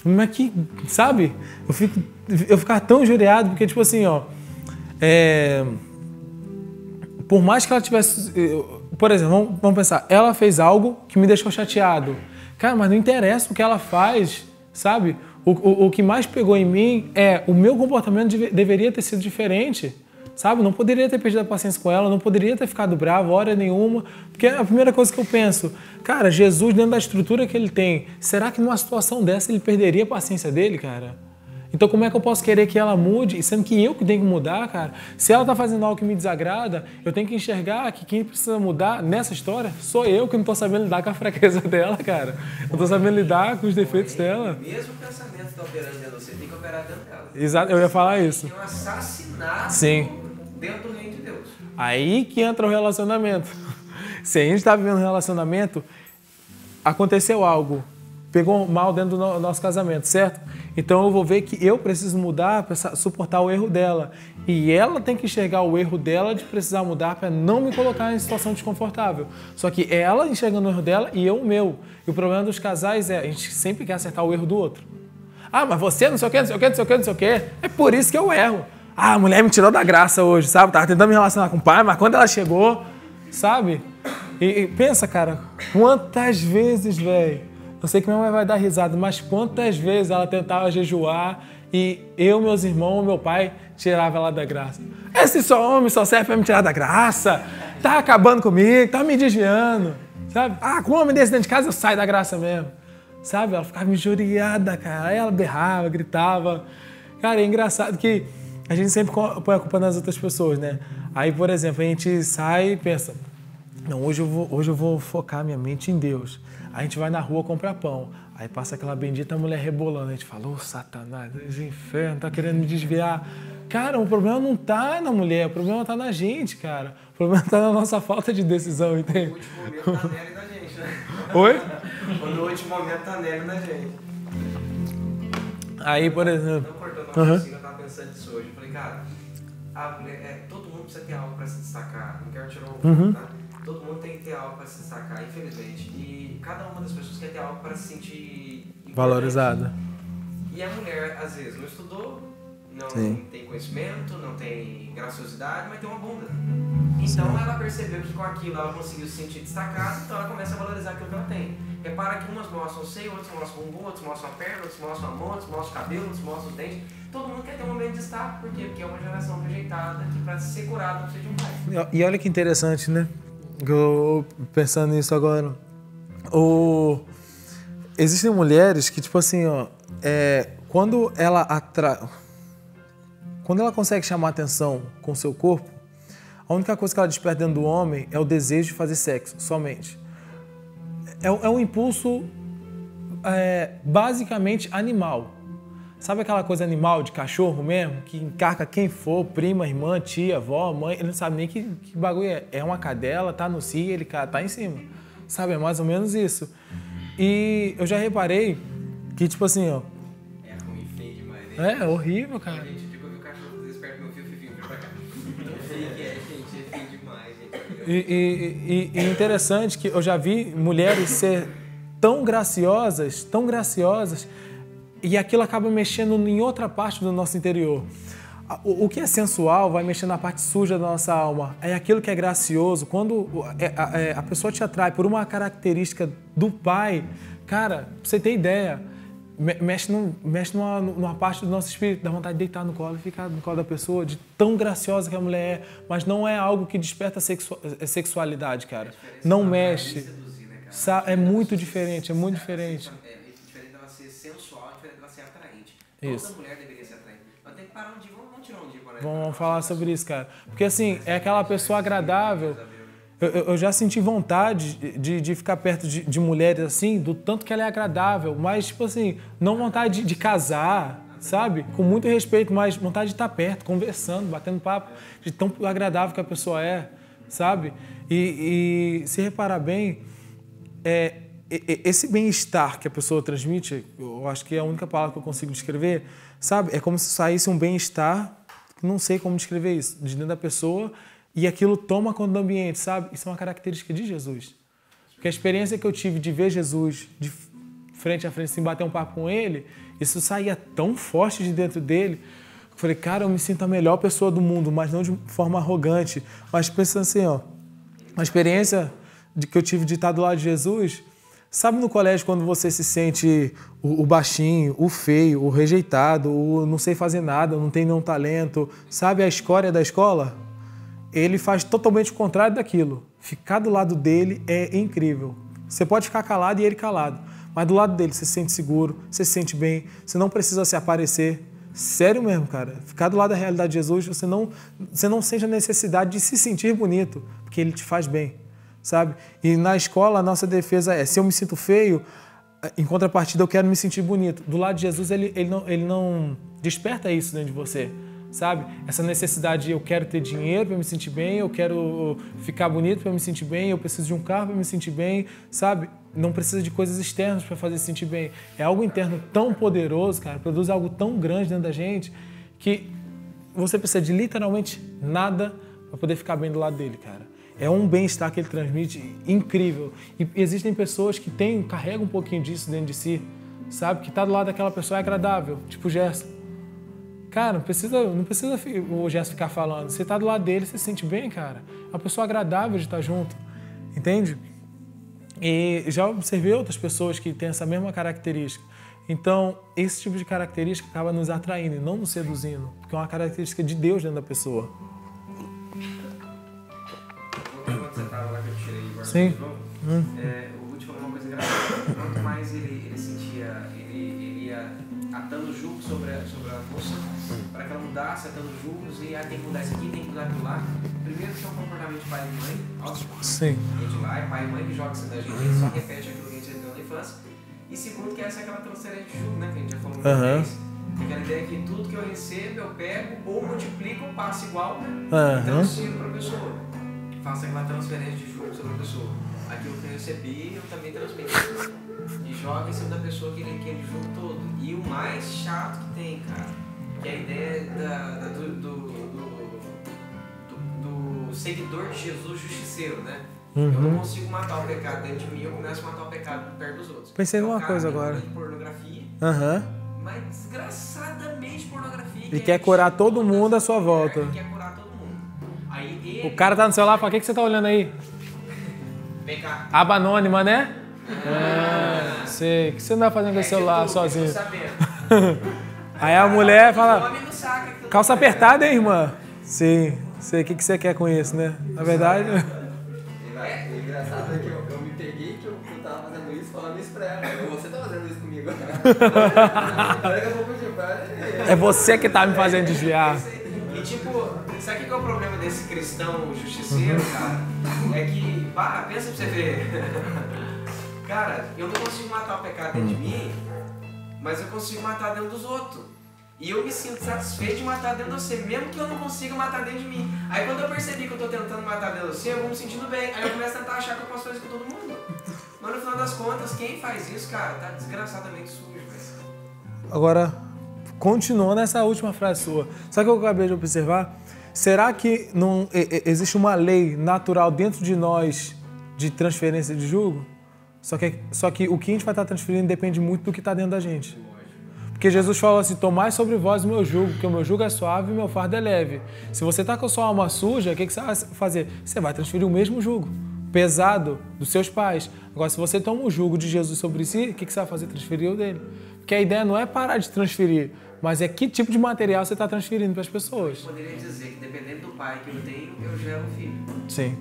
como é que, sabe? Eu ficava tão injuriado porque, tipo assim, ó, por mais que ela tivesse... Por exemplo, vamos pensar, ela fez algo que me deixou chateado. Cara, mas não interessa o que ela faz, sabe? O que mais pegou em mim é o meu comportamento deveria ter sido diferente, sabe? Não poderia ter perdido a paciência com ela, não poderia ter ficado bravo hora nenhuma, porque a primeira coisa que eu penso, cara, Jesus dentro da estrutura que ele tem, será que numa situação dessa ele perderia a paciência dele, cara? Então como é que eu posso querer que ela mude, sendo que eu que tenho que mudar, cara? Se ela tá fazendo algo que me desagrada, eu tenho que enxergar que quem precisa mudar nessa história sou eu que não tô sabendo lidar com a fraqueza dela, cara. Não tô sabendo lidar com os defeitos dela. Mesmo o pensamento que está operando dentro de você, tem que operar dentro dela. Exato, eu ia falar isso. Tem um assassinato dentro do reino de Deus. Aí que entra o relacionamento. Se a gente está vivendo um relacionamento, aconteceu algo pegou mal dentro do nosso casamento, certo? Então eu vou ver que eu preciso mudar para suportar o erro dela. E ela tem que enxergar o erro dela de precisar mudar para não me colocar em situação desconfortável. Só que ela enxergando o erro dela e eu o meu. E o problema dos casais é, a gente sempre quer acertar o erro do outro. Ah, mas você não sei o quê, não sei o quê, não sei o quê, não sei o quê. É por isso que eu erro. Ah, a mulher me tirou da graça hoje, sabe? Tava tentando me relacionar com o pai, mas quando ela chegou, sabe? E pensa, cara, quantas vezes, velho, eu sei que minha mãe vai dar risada, mas quantas vezes ela tentava jejuar e eu, meus irmãos, meu pai, tirava ela da graça. Esse só homem só serve pra me tirar da graça, tá acabando comigo, tá me desviando, sabe? Ah, com um homem desse dentro de casa eu saio da graça mesmo, sabe? Ela ficava injuriada, cara, aí ela berrava, gritava. Cara, é engraçado que a gente sempre põe a culpa nas outras pessoas, né? Aí, por exemplo, a gente sai e pensa, não, hoje eu vou focar minha mente em Deus. Aí a gente vai na rua comprar pão. Aí passa aquela bendita mulher rebolando. A gente fala, ô Satanás, esse inferno, tá querendo me desviar. Cara, o problema não tá na mulher, o problema tá na gente, cara. O problema tá na nossa falta de decisão, entende? No último momento tá nele da gente, né? Oi? No último momento tá nele da gente. Aí, por exemplo... Não cortando a raciocínio, eu tava pensando nisso hoje. Eu falei, cara, a mulher, todo mundo precisa ter algo pra se destacar. Não quero tirar o ponto, tá? Todo mundo tem que ter algo para se destacar, infelizmente. E cada uma das pessoas quer ter algo para se sentir valorizada. E a mulher, às vezes, não estudou, não tem conhecimento, não tem graciosidade, mas tem uma bunda. Então ela percebeu que com aquilo ela conseguiu se sentir destacada, então ela começa a valorizar aquilo que ela tem. Repara que umas mostram o seio, outras mostram o bumbum, outras mostram a perna, outras mostram a mão, outras mostram o cabelo, outras mostram os dentes. Todo mundo quer ter um momento de destaque, por quê? Porque é uma geração rejeitada que para ser curada precisa de um pai. E olha que interessante, né? Eu pensando nisso agora. Existem mulheres que, tipo assim, ó, quando ela consegue chamar atenção com o seu corpo, a única coisa que ela desperta dentro do homem é o desejo de fazer sexo, somente. É um impulso basicamente animal. Sabe aquela coisa animal de cachorro mesmo? Que encarca quem for, prima, irmã, tia, avó, mãe, ele não sabe nem que bagulho é. É uma cadela, tá no cio, ele tá em cima. Sabe? É mais ou menos isso. E eu já reparei que, tipo assim, ó... É ruim, feio demais, né? É horrível, cara. Gente, tipo, eu vi o cachorro, às vezes, perto do meu filho, vem pra cá. Feio que é, gente, é feio demais, gente. E interessante que eu já vi mulheres ser tão graciosas, e aquilo acaba mexendo em outra parte do nosso interior. O que é sensual vai mexer na parte suja da nossa alma. É aquilo que é gracioso. Quando a pessoa te atrai por uma característica do pai, cara, pra você ter ideia, mexe numa parte do nosso espírito, dá vontade de deitar no colo e ficar no colo da pessoa, de tão graciosa que a mulher é, mas não é algo que desperta sexualidade, cara. Não mexe. Seduzir, né, cara? É muito diferente, é muito diferente. Diferente dela ser sensual, diferente dela ser atraente. Isso. Toda mulher deveria ser atraente. Mas tem que parar um dia, vamos tirar um dia para Vamos falar sobre isso, cara. Porque assim, é aquela pessoa agradável. Eu já senti vontade de ficar perto de mulheres assim, do tanto que ela é agradável, mas tipo assim, não vontade de casar, sabe? Com muito respeito, mas vontade de estar perto, conversando, batendo papo, de tão agradável que a pessoa é, sabe? E se reparar bem, esse bem-estar que a pessoa transmite, eu acho que é a única palavra que eu consigo descrever, sabe? É como se saísse um bem-estar, não sei como descrever isso, de dentro da pessoa, e aquilo toma conta do ambiente, sabe? Isso é uma característica de Jesus. Porque a experiência que eu tive de ver Jesus de frente a frente, assim, bater um papo com ele, isso saía tão forte de dentro dele. Eu falei, cara, eu me sinto a melhor pessoa do mundo, mas não de forma arrogante. Mas pensando assim, ó, uma experiência que eu tive de estar do lado de Jesus, sabe no colégio quando você se sente o baixinho, o feio, o rejeitado, o não sei fazer nada, não tem nenhum talento, sabe a escória da escola? Ele faz totalmente o contrário daquilo. Ficar do lado dele é incrível. Você pode ficar calado e ele calado, mas do lado dele você se sente seguro, você se sente bem, você não precisa se aparecer. Sério mesmo, cara. Ficar do lado da realidade de Jesus, você não sente a necessidade de se sentir bonito, porque ele te faz bem, sabe? E na escola a nossa defesa é, se eu me sinto feio, em contrapartida eu quero me sentir bonito. Do lado de Jesus ele não desperta isso dentro de você. Sabe? Essa necessidade de eu quero ter dinheiro para me sentir bem, eu quero ficar bonito para me sentir bem, eu preciso de um carro para me sentir bem, sabe? não precisa de coisas externas para fazer se sentir bem. É algo interno tão poderoso, cara, produz algo tão grande dentro da gente que você precisa de literalmente nada para poder ficar bem do lado dele, cara. É um bem-estar que ele transmite incrível. E existem pessoas que carregam um pouquinho disso dentro de si, sabe? Que tá do lado daquela pessoa é agradável, tipo o Gerson. Cara, não precisa o Gerson ficar falando. Você tá do lado dele, você se sente bem, cara. É uma pessoa agradável de estar junto, entende? E já observei outras pessoas que têm essa mesma característica. Então, esse tipo de característica acaba nos atraindo e não nos seduzindo, porque é uma característica de Deus dentro da pessoa. Quando você estava lá que eu tirei o Sim. de novo, o último é uma coisa engraçada. Quanto mais ele sentia, ele ia atando julgos sobre a moça, para que ela mudasse, atando julgos, e tem que mudar isso aqui, tem que mudar aquilo lá. Primeiro que é um comportamento de pai e mãe, óbvio. Sim. A gente lá, é pai e mãe que joga isso da gente, a gente só repete aquilo que a gente aprendeu na infância. E segundo que essa é aquela transferência de julgo, né, que a gente já falou uma vez. Aquela ideia que tudo que eu recebo, eu pego, ou multiplico, ou passo igual, né? Então eu ensino para a pessoa. Faço aquela transferência de julgo sobre a pessoa. Aquilo que eu recebi, eu também transmito. E joga em cima da pessoa aquele julgo todo. E o mais chato que tem, cara, que é a ideia do seguidor de Jesus justiceiro, né? Eu não consigo matar o pecado dentro de mim, eu começo a matar o pecado perto dos outros. Pensei numa coisa agora. De pornografia, mas desgraçadamente pornografia. E quer curar todo mundo à sua volta. Quer curar todo mundo. Aí o cara tá no celular e fala, o que você tá olhando aí? Vem cá. Aba anônima, né? Sei. O que você não vai fazendo com o celular sozinho? Eu tô sabendo. Aí a mulher fala, Homem não saca, calça apertada, hein, irmã? Sim. Sei. O que você quer com isso, né? Na verdade... O engraçado é que eu me peguei que eu tava fazendo isso, falando isso pra ela. Você tá fazendo isso comigo. Daqui a pouco é você que tá me fazendo desviar. E tipo, sabe o que é o problema desse cristão justiceiro, cara? É que, pensa pra você ver. Cara, eu não consigo matar o pecado dentro de mim, mas eu consigo matar dentro dos outros. E eu me sinto satisfeito de matar dentro de você, mesmo que eu não consiga matar dentro de mim. Aí quando eu percebi que eu tô tentando matar dentro de você, eu vou me sentindo bem. Aí eu começo a tentar achar que eu posso fazer isso com todo mundo. Mas no final das contas, quem faz isso, cara, tá desgraçadamente sujo, velho. Agora, continuando nessa última frase sua, sabe o que eu acabei de observar? Será que não existe uma lei natural dentro de nós de transferência de jugo? Só que o que a gente vai estar transferindo depende muito do que está dentro da gente. Porque Jesus falou assim, tomai sobre vós o meu jugo, porque o meu jugo é suave e o meu fardo é leve. Se você está com a sua alma suja, o que você vai fazer? Você vai transferir o mesmo jugo, pesado, dos seus pais. Agora, se você toma o jugo de Jesus sobre si, o que você vai fazer? Transferir o dele. Porque a ideia não é parar de transferir, mas é que tipo de material você está transferindo para as pessoas. Eu poderia dizer que dependendo do pai que eu tenho, eu gero um filho. Sim.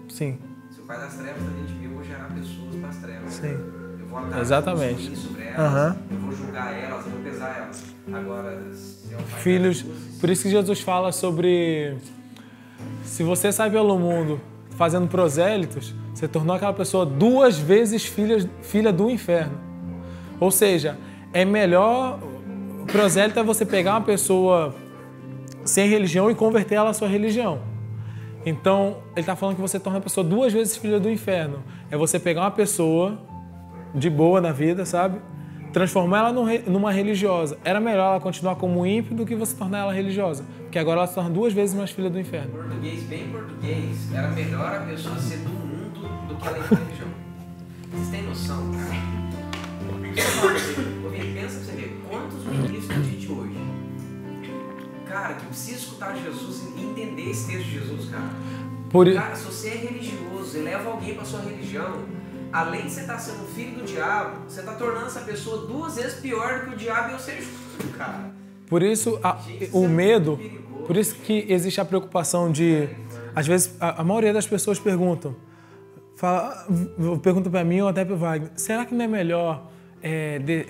Sim. Se o pai das trevas está dentro de mim, eu vou gerar pessoas para as trevas. Sim. Exatamente. Sobre elas, eu vou julgar elas, eu vou pesar elas. Agora, se é um pai filhos, por isso que Jesus fala sobre se você sai pelo mundo fazendo prosélitos, você tornou aquela pessoa 2 vezes filha do inferno. Ou seja, é melhor, o prosélito é você pegar uma pessoa sem religião e converter ela à sua religião. Então, ele está falando que você torna a pessoa 2 vezes filha do inferno. É você pegar uma pessoa de boa na vida, sabe? Transformar ela numa religiosa. Era melhor ela continuar como ímpio do que você tornar ela religiosa. Porque agora ela se torna 2 vezes mais filha do inferno. Português, bem português, era melhor a pessoa ser do mundo do que ela ir pra religião. Vocês têm noção, cara? Pensa pra você ver, quantos ministros do dia de hoje, cara, que precisa escutar Jesus e entender esse texto de Jesus, cara. Cara, se você é religioso e leva alguém pra sua religião, além de você estar sendo filho do diabo, você está tornando essa pessoa 2 vezes pior do que o diabo e eu ser justo, cara. Por isso, o medo, por isso que existe a preocupação de... Às vezes, a maioria das pessoas perguntam para mim ou até para o Wagner, será que não é melhor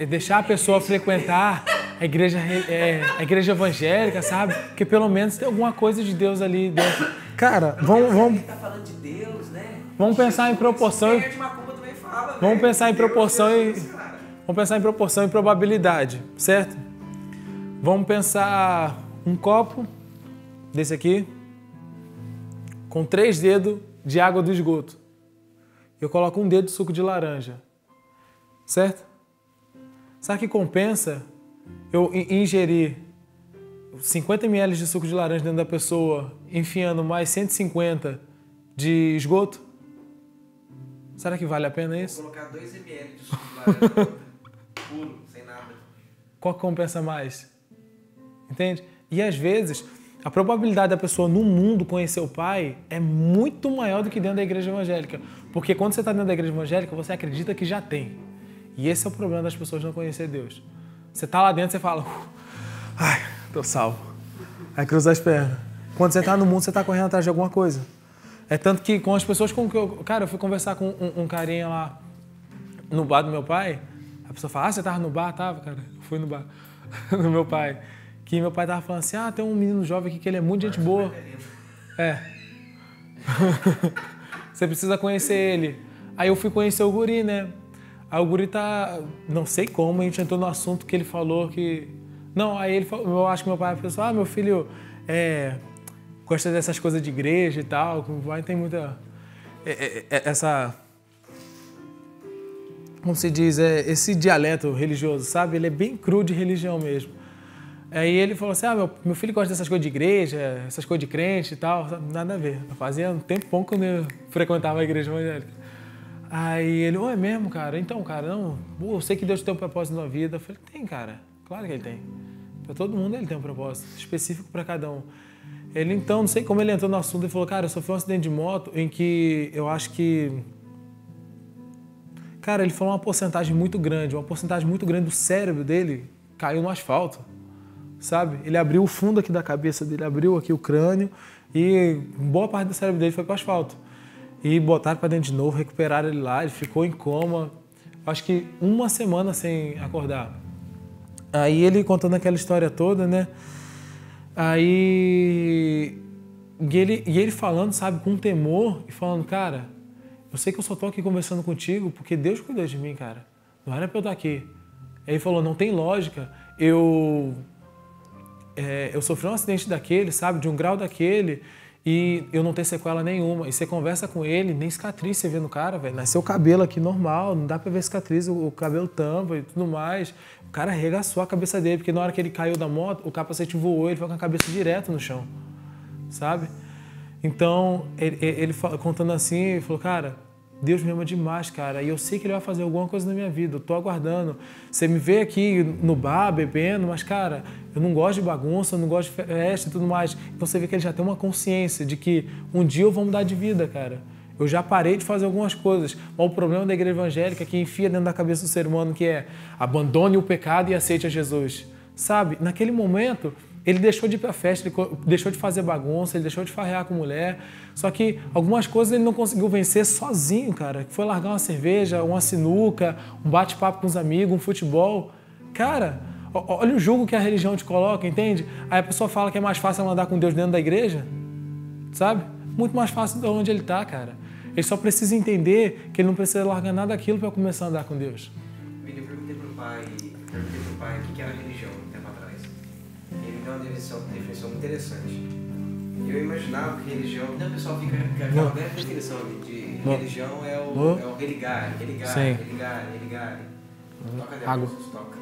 deixar a pessoa frequentar a igreja evangélica, sabe? Porque pelo menos tem alguma coisa de Deus ali dentro. Cara, vamos... Tá falando de Deus, né? Vamos pensar em proporção... Vamos pensar em proporção e probabilidade, certo? Vamos pensar um copo desse aqui com 3 dedos de água do esgoto. eu coloco um dedo de suco de laranja, certo? Sabe que compensa eu ingerir 50 ml de suco de laranja dentro da pessoa, enfiando mais 150 de esgoto? Será que vale a pena isso? Vou colocar 2 ml de suco de laranja puro, sem nada. Qual que compensa mais? Entende? E às vezes, a probabilidade da pessoa no mundo conhecer o Pai é muito maior do que dentro da igreja evangélica. Porque quando você está dentro da igreja evangélica, você acredita que já tem. E esse é o problema das pessoas não conhecer Deus. Você está lá dentro, você fala, ai, tô salvo. Aí cruza as pernas. Quando você está no mundo, você está correndo atrás de alguma coisa. É tanto que com as pessoas com que eu fui conversar com um carinha lá no bar do meu pai, a pessoa fala, você estava no bar? Tava, cara. Eu fui no bar do meu pai. Que meu pai tava falando assim, tem um menino jovem aqui que ele é muito gente boa. É. Você precisa conhecer ele. Aí eu fui conhecer o guri, né? Aí o guri tá... Não sei como, a gente entrou no assunto que ele falou que... Não, aí ele falou... Eu acho que meu pai pensou, meu filho gosta dessas coisas de igreja e tal. Vai tem muita... essa... Como se diz? Esse dialeto religioso, sabe? Ele é bem cru de religião mesmo. Aí ele falou assim, meu filho gosta dessas coisas de igreja, essas coisas de crente e tal. Nada a ver. Fazia um tempão quando eu frequentava a igreja evangélica. Aí ele, é mesmo, cara? Então, cara, não, eu sei que Deus tem um propósito na vida. Eu falei, tem, cara. Claro que ele tem. Para todo mundo ele tem um propósito específico para cada um. Ele, então, não sei como ele entrou no assunto e falou, cara, eu sofri um acidente de moto em que eu acho que... Cara, ele falou uma porcentagem muito grande do cérebro dele caiu no asfalto. Sabe? Ele abriu o fundo aqui da cabeça dele, abriu aqui o crânio e boa parte do cérebro dele foi para o asfalto. E botaram para dentro de novo, recuperaram ele lá, ele ficou em coma, acho que 1 semana sem acordar. Aí ele contando aquela história toda, né? Aí... E ele falando, sabe, com temor e falando, cara, eu sei que eu só tô aqui conversando contigo porque Deus cuidou de mim, cara. Não era para eu estar aqui. Aí ele falou, não tem lógica, eu sofri um acidente daquele, sabe, de um grau daquele, e eu não tenho sequela nenhuma. E você conversa com ele, nem cicatriz você vê no cara, velho. Nasceu o cabelo aqui normal, não dá pra ver cicatriz, o cabelo tampa e tudo mais. O cara arregaçou a cabeça dele, porque na hora que ele caiu da moto, o capacete voou, ele foi com a cabeça direto no chão, sabe? Então, ele contando assim, ele falou, cara, Deus me ama demais, cara, e eu sei que Ele vai fazer alguma coisa na minha vida, eu tô aguardando. Você me vê aqui no bar, bebendo, mas, cara, eu não gosto de bagunça, eu não gosto de festa e tudo mais. Então você vê que ele já tem uma consciência de que um dia eu vou mudar de vida, cara. Eu já parei de fazer algumas coisas, mas o problema da igreja evangélica é que enfia dentro da cabeça do ser humano que é abandone o pecado e aceite a Jesus. Sabe, naquele momento... Ele deixou de ir pra festa, ele deixou de fazer bagunça, ele deixou de farrear com mulher. Só que algumas coisas ele não conseguiu vencer sozinho, cara. Foi largar uma cerveja, uma sinuca, um bate-papo com os amigos, um futebol. Cara, olha o julgo que a religião te coloca, entende? Aí a pessoa fala que é mais fácil andar com Deus dentro da igreja, sabe? Muito mais fácil de onde ele tá, cara. Ele só precisa entender que ele não precisa largar nada daquilo para começar a andar com Deus. Eu perguntei pro pai o que era religião um tempo atrás. Ele me deu uma definição muito interessante. Eu imaginava que religião... Não, o pessoal fica com aquela velha definição de religião é o religar. Toca de água. Toca.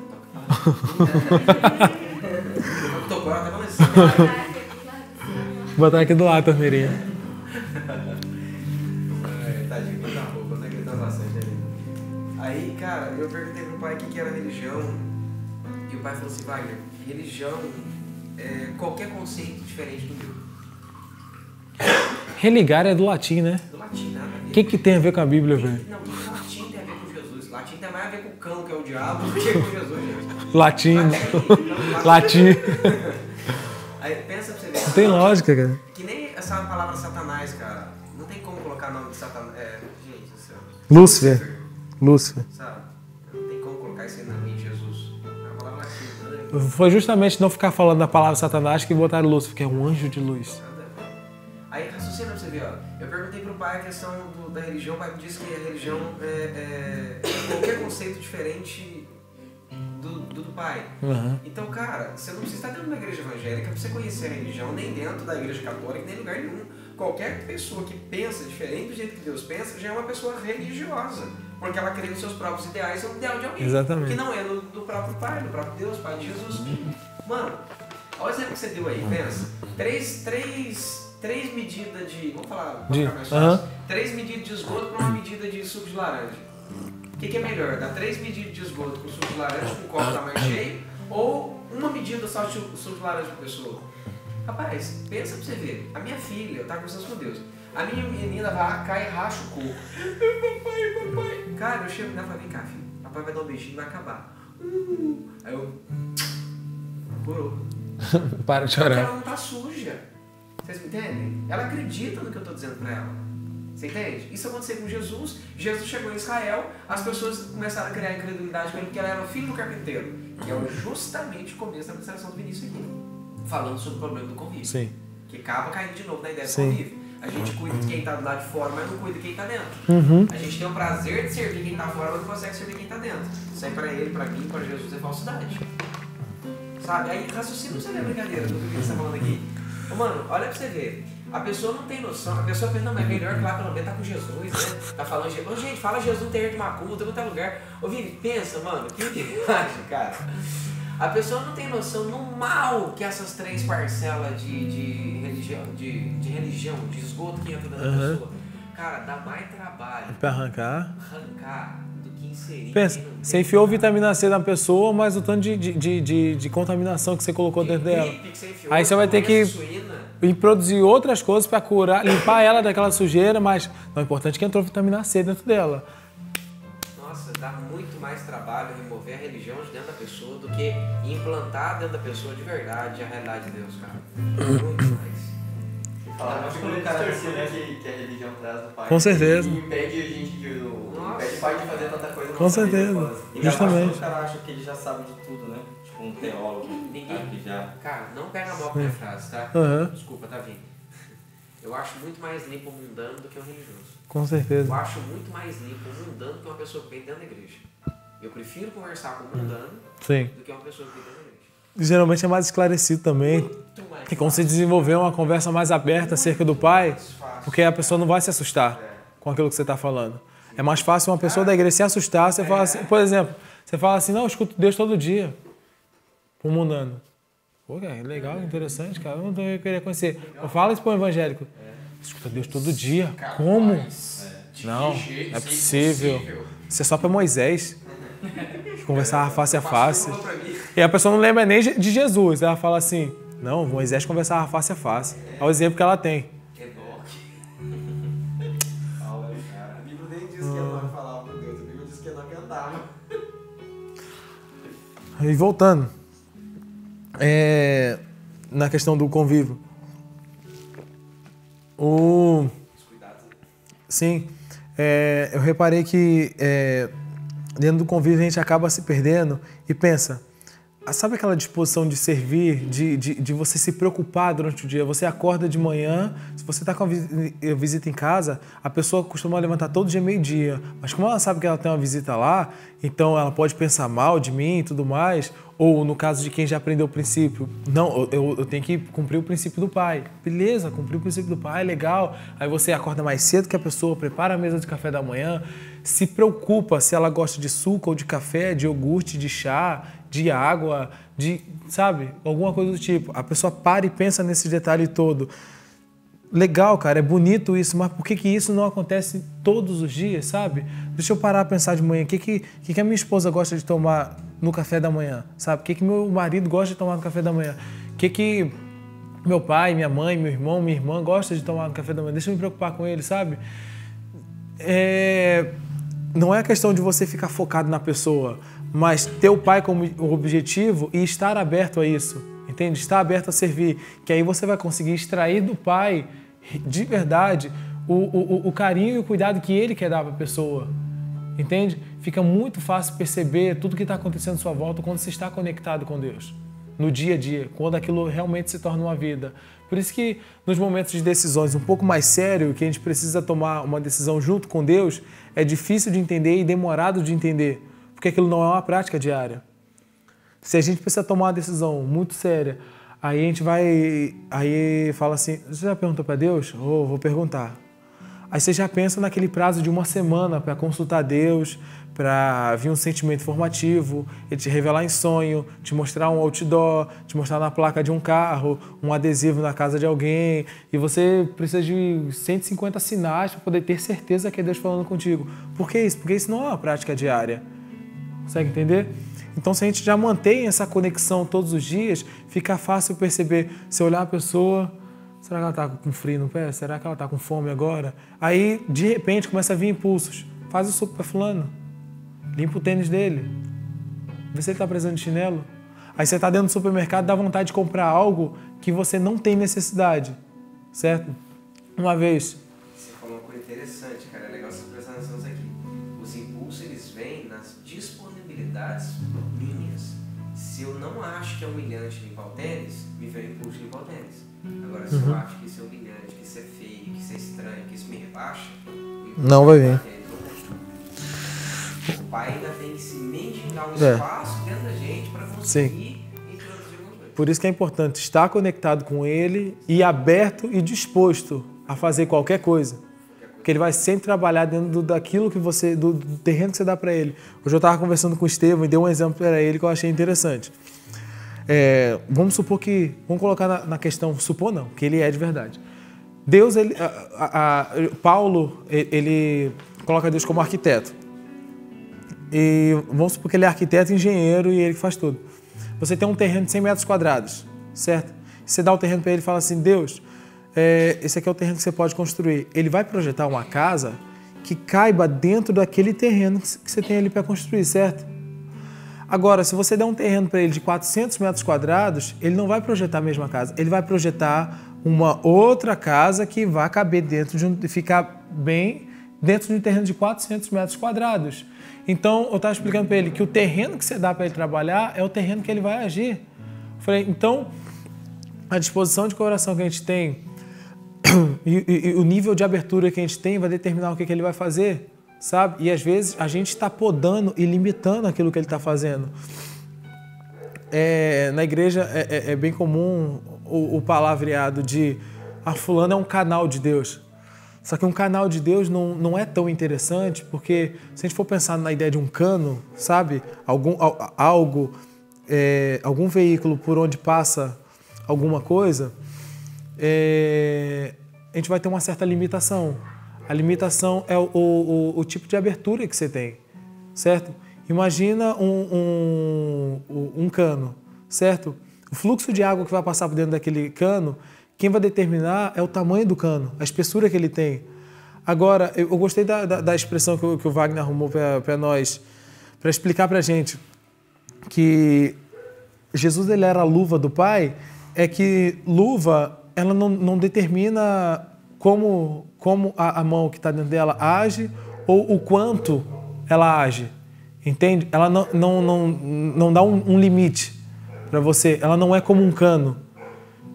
Tocou, ela tava assim. Vou botar aqui do lado a torneirinha. Tadinho, muita roupa, né? Gritando bastante ali. Aí, cara, eu perguntei pro pai o que era religião. E o pai falou assim, Wagner, religião é qualquer conceito diferente do meu. Religar é do latim, né? Do latim, nada a ver. O que tem a ver com a Bíblia, velho? Não, o latim tem a ver com Jesus. Latim tem mais a ver com o cão, que é o diabo, do que com Jesus, gente. Latim. Latim. Aí pensa pra você ver. Não tem lógica, cara. Que nem essa palavra Satanás, cara. Não tem como colocar o nome de Satanás. Gente do céu. Lúcifer. Sabe? Não tem como colocar isso aí na mente de Jesus. É uma palavra latina, né? Foi justamente não ficar falando da palavra Satanás que botaram Lúcifer, que é um anjo de luz. Aí raciocina pra você ver, ó. Eu perguntei pro pai a questão da religião, o pai me disse que a religião é qualquer conceito diferente do pai. Uhum. Então, cara, você não precisa estar dentro da igreja evangélica pra você conhecer a religião, nem dentro da igreja católica, nem em lugar nenhum. qualquer pessoa que pensa diferente do jeito que Deus pensa já é uma pessoa religiosa. Porque ela crê nos seus próprios ideais, é um ideal de alguém. Exatamente. Que não é do próprio Pai, do próprio Deus, Pai de Jesus. Mano, olha o exemplo que você deu aí, pensa. Três medidas de... Vamos falar mais fácil. 3 medidas de esgoto para uma medida de suco de laranja. O que é melhor? Dar 3 medidas de esgoto com suco de laranja com o copo tamanho cheio ou uma medida só de suco de laranja por pessoa? Rapaz, pensa pra você ver. A minha filha, eu tava conversando com Deus. A minha menina vai, cai e racha o coco. Papai. Cara, eu chego nela e falo, vem cá, filho. Papai vai dar um beijinho e vai acabar. Aí eu... Curou. Para de Porque chorar. ela não tá suja. Vocês me entendem? Ela acredita no que eu tô dizendo pra ela. Você entende? Isso aconteceu com Jesus. Jesus chegou em Israel, as pessoas começaram a criar incredulidade com ele porque ela era o filho do carpinteiro. Que é justamente o começo da ministração do Vinícius aqui. Falando sobre o problema do convívio. Sim. Que acaba caindo de novo na ideia do Sim. convívio. A gente cuida de quem está do lado de fora, mas não cuida de quem está dentro. Uhum. A gente tem o prazer de servir quem está fora, mas não consegue servir quem está dentro. Isso aí para ele, para mim, para Jesus é falsidade. Sabe? Aí raciocina você vê a brincadeira do que você está falando aqui. Ô, mano, olha pra você ver. A pessoa não tem noção, a pessoa pensa, não, mas é melhor que lá pelo menos tá com Jesus, né? Tá falando Jesus. Ô, gente, fala Jesus no terreiro de Macumba, tem muito lugar. Ô, Vini, pensa, mano, o que acha, cara? A pessoa não tem noção no mal que essas 3 parcelas de religião, de esgoto que entra dentro da pessoa. Cara, dá mais trabalho Pra arrancar do que inserir. Pensa, você enfiou vitamina C na pessoa, mas o tanto de contaminação que você colocou dentro dela. Aí você vai ter que produzir outras coisas para curar, limpar ela daquela sujeira, mas o importante é que entrou vitamina C dentro dela. Nossa, dá muito mais trabalho remover a religião de dentro da pessoa do que implantar dentro da pessoa de verdade a realidade de Deus, cara. Muito mais. Fala, mas quando o cara distorceu que a religião traz do pai. Com certeza. E impede a gente de... Impede o pai de fazer tanta coisa. Com certeza. Justamente. O cara acha que ele já sabe de tudo, né? Tipo um teólogo. Ninguém. Que já... Cara, não pega mal com a minha frase, tá? Uhum. Desculpa, tá vindo. Eu acho muito mais limpo o mundano do que o religioso. Com certeza. Eu acho muito mais limpo o mundano que uma pessoa que vem dentro da igreja. Eu prefiro conversar com o mundano Sim. do que uma pessoa que vem dentro da igreja. Geralmente é mais esclarecido também. É como se desenvolver uma conversa mais aberta acerca do Pai, porque a pessoa não vai se assustar com aquilo que você está falando. É mais fácil uma pessoa da igreja se assustar, você fala assim, por exemplo, você fala assim, não, eu escuto Deus todo dia, pro mundano. Pô, cara, legal, interessante, cara, eu não queria conhecer. Eu falo isso pro evangélico. Você escuta Deus todo dia? Como? Não, é possível. Isso é só para Moisés, que conversava face a face. E a pessoa não lembra nem de Jesus, ela fala assim, não, Moisés conversava face a face. Olha o exemplo que ela tem. A Bíblia nem diz que Enoque falava com Deus, a Bíblia diz que Enoque andava. E voltando, na questão do convívio. Sim, eu reparei que dentro do convívio a gente acaba se perdendo e pensa, sabe aquela disposição de servir, de você se preocupar durante o dia? Você acorda de manhã, se você está com a visita em casa, a pessoa costuma levantar todo dia meio-dia, mas como ela sabe que ela tem uma visita lá, então ela pode pensar mal de mim e tudo mais, ou no caso de quem já aprendeu o princípio, não, eu tenho que cumprir o princípio do pai. Beleza, cumprir o princípio do pai, legal. Aí você acorda mais cedo que a pessoa, prepara a mesa de café da manhã, se preocupa se ela gosta de suco ou de café, de iogurte, de chá, de água, sabe? Alguma coisa do tipo. A pessoa para e pensa nesse detalhe todo. Legal, cara, é bonito isso, mas por que isso não acontece todos os dias, sabe? Deixa eu parar a pensar de manhã. O que a minha esposa gosta de tomar no café da manhã, sabe? O que meu marido gosta de tomar no café da manhã? O que meu pai, minha mãe, meu irmão, minha irmã gosta de tomar no café da manhã? Deixa eu me preocupar com ele, sabe? Não é a questão de você ficar focado na pessoa, mas ter o pai como objetivo e estar aberto a isso, entende? Estar aberto a servir, que aí você vai conseguir extrair do pai, de verdade, o carinho e o cuidado que ele quer dar para a pessoa, entende? Fica muito fácil perceber tudo que está acontecendo à sua volta quando você está conectado com Deus, no dia a dia, quando aquilo realmente se torna uma vida. Por isso que nos momentos de decisões um pouco mais sérios, que a gente precisa tomar uma decisão junto com Deus, é difícil de entender e demorado de entender, porque aquilo não é uma prática diária. Se a gente precisa tomar uma decisão muito séria, Aí a gente vai, aí fala assim, você já perguntou para Deus? Ou vou perguntar. Aí você já pensa naquele prazo de 1 semana para consultar Deus, para vir um sentimento formativo, ele te revelar em sonho, te mostrar um outdoor, te mostrar na placa de um carro, um adesivo na casa de alguém, e você precisa de 150 sinais para poder ter certeza que é Deus falando contigo. Por que isso? Porque isso não é uma prática diária. Consegue entender? Então, se a gente já mantém essa conexão todos os dias, fica fácil perceber. Se olhar a pessoa, será que ela está com frio no pé? Será que ela está com fome agora? Aí, de repente, começa a vir impulsos. Faz o suco para fulano. Limpa o tênis dele. Vê se ele está precisando de chinelo. Aí você está dentro do supermercado, dá vontade de comprar algo que você não tem necessidade. Certo? Uma vez. Você falou uma coisa interessante, cara. É legal você prestar atenção nisso aqui. Os impulsos, eles vêm nas disponibilidades minhas. Se eu não acho que é humilhante limpar o tênis, me vem o impulso de limpar o tênis. Agora, se eu acho que isso é humilhante, que isso é feio, que isso é estranho, que isso me rebaixa, não vai vir. O pai ainda tem que se mendigar um espaço dentro da gente para conseguir introduzir alguma coisa. Por isso que é importante estar conectado com ele e aberto e disposto a fazer qualquer coisa. Porque ele vai sempre trabalhar dentro daquilo que você, do terreno que você dá para ele. Hoje eu estava conversando com o Estevão e dei um exemplo para ele que eu achei interessante. Vamos supor que, vamos colocar na questão, supor não, que ele é de verdade. Deus, Paulo, ele coloca Deus como arquiteto. E vamos supor que ele é arquiteto, engenheiro e ele que faz tudo. Você tem um terreno de 100 metros quadrados, certo? Você dá o terreno para ele e fala assim, Deus, esse aqui é o terreno que você pode construir. Ele vai projetar uma casa que caiba dentro daquele terreno que você tem ali para construir, certo? Agora, se você der um terreno para ele de 400 metros quadrados, ele não vai projetar a mesma casa. Ele vai projetar uma outra casa que vai caber dentro ficar bem dentro de um terreno de 400 metros quadrados. Então, eu estava explicando para ele que o terreno que você dá para ele trabalhar é o terreno que ele vai agir. Eu falei, então, a disposição de coração que a gente tem e o nível de abertura que a gente tem vai determinar o que ele vai fazer, sabe? E às vezes a gente está podando e limitando aquilo que ele está fazendo. Na igreja é bem comum o palavreado de fulano é um canal de Deus. Só que um canal de Deus não é tão interessante, porque se a gente for pensar na ideia de um cano, sabe? Algum veículo por onde passa alguma coisa, a gente vai ter uma certa limitação. A limitação é o tipo de abertura que você tem, certo? Imagina um cano, certo? O fluxo de água que vai passar por dentro daquele cano, quem vai determinar é o tamanho do cano, a espessura que ele tem. Agora, eu gostei da expressão que o Wagner arrumou para nós, para explicar para a gente que Jesus ele era a luva do Pai, é que luva ela não determina como a mão que está dentro dela age ou o quanto ela age, entende? Ela não dá um limite para você, ela não é como um cano,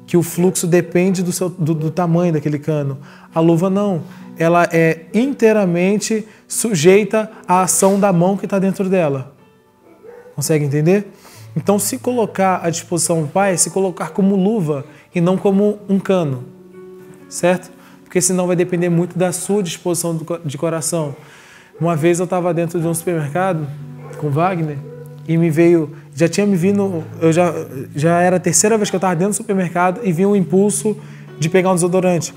que o fluxo depende do tamanho daquele cano. A luva não. Ela é inteiramente sujeita à ação da mão que está dentro dela. Consegue entender? Então, se colocar à disposição do Pai, se colocar como luva e não como um cano. Certo? Porque senão vai depender muito da sua disposição de coração. Uma vez eu estava dentro de um supermercado com o Wagner e me veio... Já tinha me vindo, já era a terceira vez que eu estava dentro do supermercado e vi um impulso de pegar um desodorante.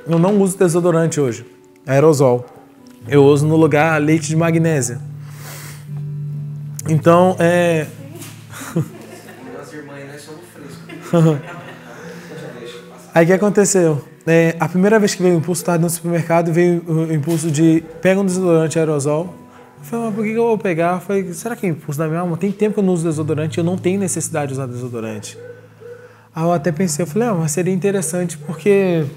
Eu não uso desodorante hoje, aerosol. Eu uso no lugar leite de magnésia. Então, Nós irmãs, nós somos frescos. Aí o que aconteceu? A primeira vez que veio o impulso, estava dentro do supermercado, veio o impulso de pega um desodorante aerosol. Eu falei, mas por que eu vou pegar? Eu falei, será que é impulso da minha alma? Tem tempo que eu não uso desodorante, eu não tenho necessidade de usar desodorante. Aí eu até pensei, eu falei, mas seria interessante porque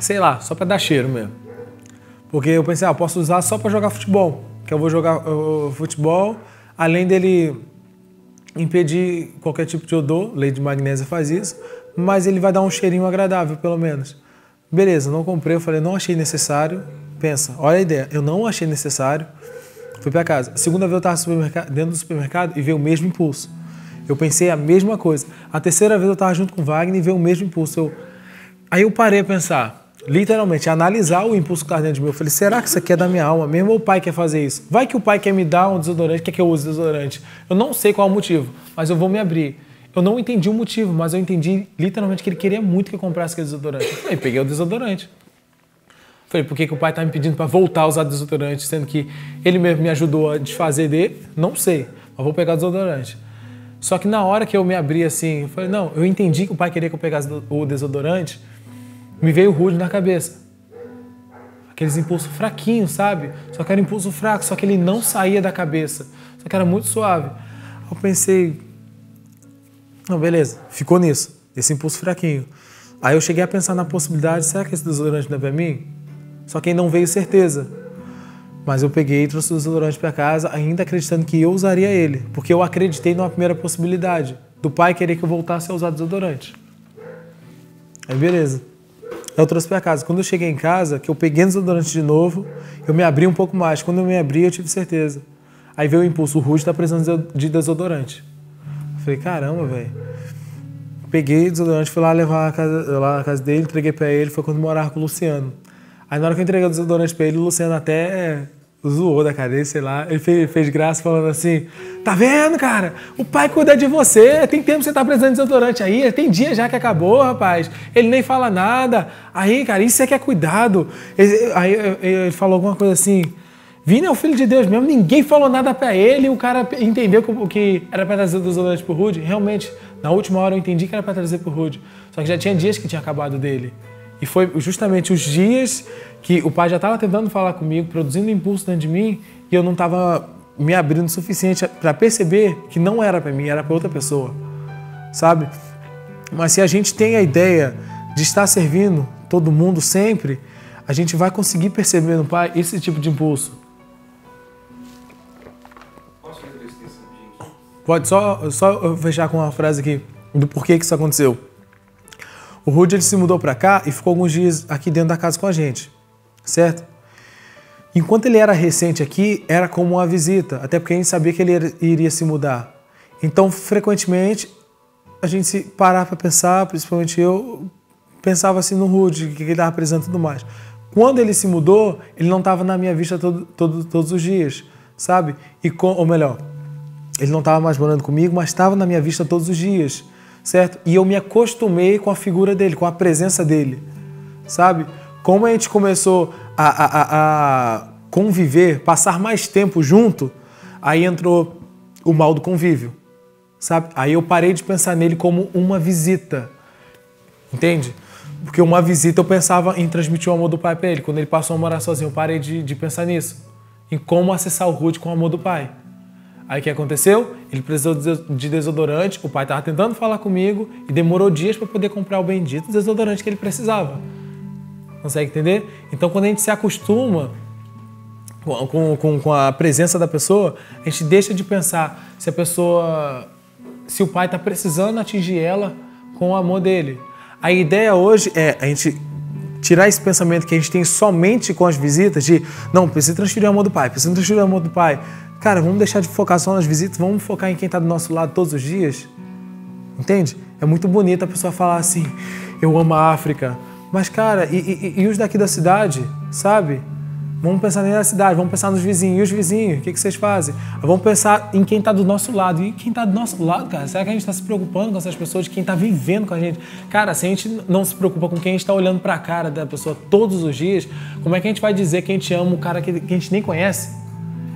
sei lá, só para dar cheiro mesmo. Porque eu pensei, eu posso usar só para jogar futebol, que eu vou jogar futebol, além dele impedir qualquer tipo de odor, lei de magnésia faz isso, mas ele vai dar um cheirinho agradável, pelo menos. Beleza, não comprei, eu falei, não achei necessário. Pensa, olha a ideia, eu não achei necessário. Fui pra casa. Segunda vez eu tava dentro do supermercado e veio o mesmo impulso. Eu pensei a mesma coisa. A terceira vez eu tava junto com o Wagner e veio o mesmo impulso. Aí eu parei a pensar, literalmente, analisar o impulso que estava dentro de mim. Eu falei, será que isso aqui é da minha alma mesmo ou o pai quer fazer isso? Vai que o pai quer me dar um desodorante, quer que eu use desodorante. Eu não sei qual é o motivo, mas eu vou me abrir. Eu não entendi o motivo, mas eu entendi literalmente que ele queria muito que eu comprasse aquele desodorante. Eu falei, peguei o desodorante. Falei, por que o pai está me pedindo para voltar a usar desodorante, sendo que ele mesmo me ajudou a desfazer dele? Não sei, mas vou pegar o desodorante. Só que na hora que eu me abri assim, eu falei, não, eu entendi que o pai queria que eu pegasse o desodorante, me veio o Rude na cabeça. Aqueles impulsos fraquinhos, sabe? Só que era impulso fraco, só que ele não saía da cabeça. Só que era muito suave. Eu pensei, não, beleza, ficou nisso, esse impulso fraquinho. Aí eu cheguei a pensar na possibilidade, será que esse desodorante não é pra mim? Só que aí não veio certeza. Mas eu peguei e trouxe o desodorante para casa, ainda acreditando que eu usaria ele. Porque eu acreditei numa primeira possibilidade, do pai querer que eu voltasse a usar desodorante. Aí beleza. Eu trouxe para casa. Quando eu cheguei em casa, que eu peguei o desodorante de novo, eu me abri um pouco mais. Quando eu me abri, eu tive certeza. Aí veio o impulso, o Rude tá precisando de desodorante. Eu falei, caramba, velho. Peguei o desodorante, fui lá levar lá na casa dele, entreguei para ele, foi quando eu morava com o Luciano. Aí na hora que eu entreguei o desodorante pra ele, o Luciano até zoou da cara dele, sei lá. Ele fez graça falando assim, tá vendo, cara? O pai cuida de você, tem tempo que você tá precisando de desodorante aí, tem dia já que acabou, rapaz. Ele nem fala nada. Aí, cara, isso é que é cuidado. Aí ele falou alguma coisa assim, Vini é o filho de Deus mesmo, ninguém falou nada pra ele, o cara entendeu que era pra trazer o desodorante pro Rude. Realmente, na última hora eu entendi que era pra trazer pro Rude. Só que já tinha dias que tinha acabado dele. E foi justamente os dias que o pai já estava tentando falar comigo, produzindo impulso dentro de mim, e eu não estava me abrindo o suficiente para perceber que não era para mim, era para outra pessoa, sabe? Mas se a gente tem a ideia de estar servindo todo mundo sempre, a gente vai conseguir perceber no pai esse tipo de impulso. Posso ler esse texto, gente? Pode só eu fechar com uma frase aqui do porquê que isso aconteceu. O Rude ele se mudou para cá e ficou alguns dias aqui dentro da casa com a gente, certo? Enquanto ele era recente aqui, era como uma visita, até porque a gente sabia que ele iria se mudar. Então, frequentemente, a gente se parava para pensar, principalmente eu, pensava assim no Rude, o que ele estava precisando e tudo mais. Quando ele se mudou, ele não estava na minha vista todos os dias, sabe? Ou melhor, ele não estava mais morando comigo, mas estava na minha vista todos os dias. Certo? E eu me acostumei com a figura dele, com a presença dele, sabe? Como a gente começou a conviver, passar mais tempo junto, aí entrou o mal do convívio, sabe? Aí eu parei de pensar nele como uma visita, entende? Porque uma visita eu pensava em transmitir o amor do pai para ele. Quando ele passou a morar sozinho, eu parei de pensar nisso, em como acessar o Rude com o amor do pai. Aí o que aconteceu? Ele precisou de desodorante, o pai estava tentando falar comigo e demorou dias para poder comprar o bendito desodorante que ele precisava. Consegue entender? Então quando a gente se acostuma com a presença da pessoa, a gente deixa de pensar se o pai está precisando atingir ela com o amor dele. A ideia hoje é a gente tirar esse pensamento que a gente tem somente com as visitas de não, precisa transferir o amor do pai, precisa transferir o amor do pai. Cara, vamos deixar de focar só nas visitas, vamos focar em quem está do nosso lado todos os dias. Entende? É muito bonito a pessoa falar assim, eu amo a África. Mas, cara, e os daqui da cidade, sabe? Vamos pensar nem na cidade, vamos pensar nos vizinhos. E os vizinhos, o que vocês fazem? Vamos pensar em quem está do nosso lado. E quem está do nosso lado, cara? Será que a gente está se preocupando com essas pessoas, de quem está vivendo com a gente? Cara, se a gente não se preocupa com quem a gente está olhando para a cara da pessoa todos os dias, como é que a gente vai dizer que a gente ama o cara que a gente nem conhece?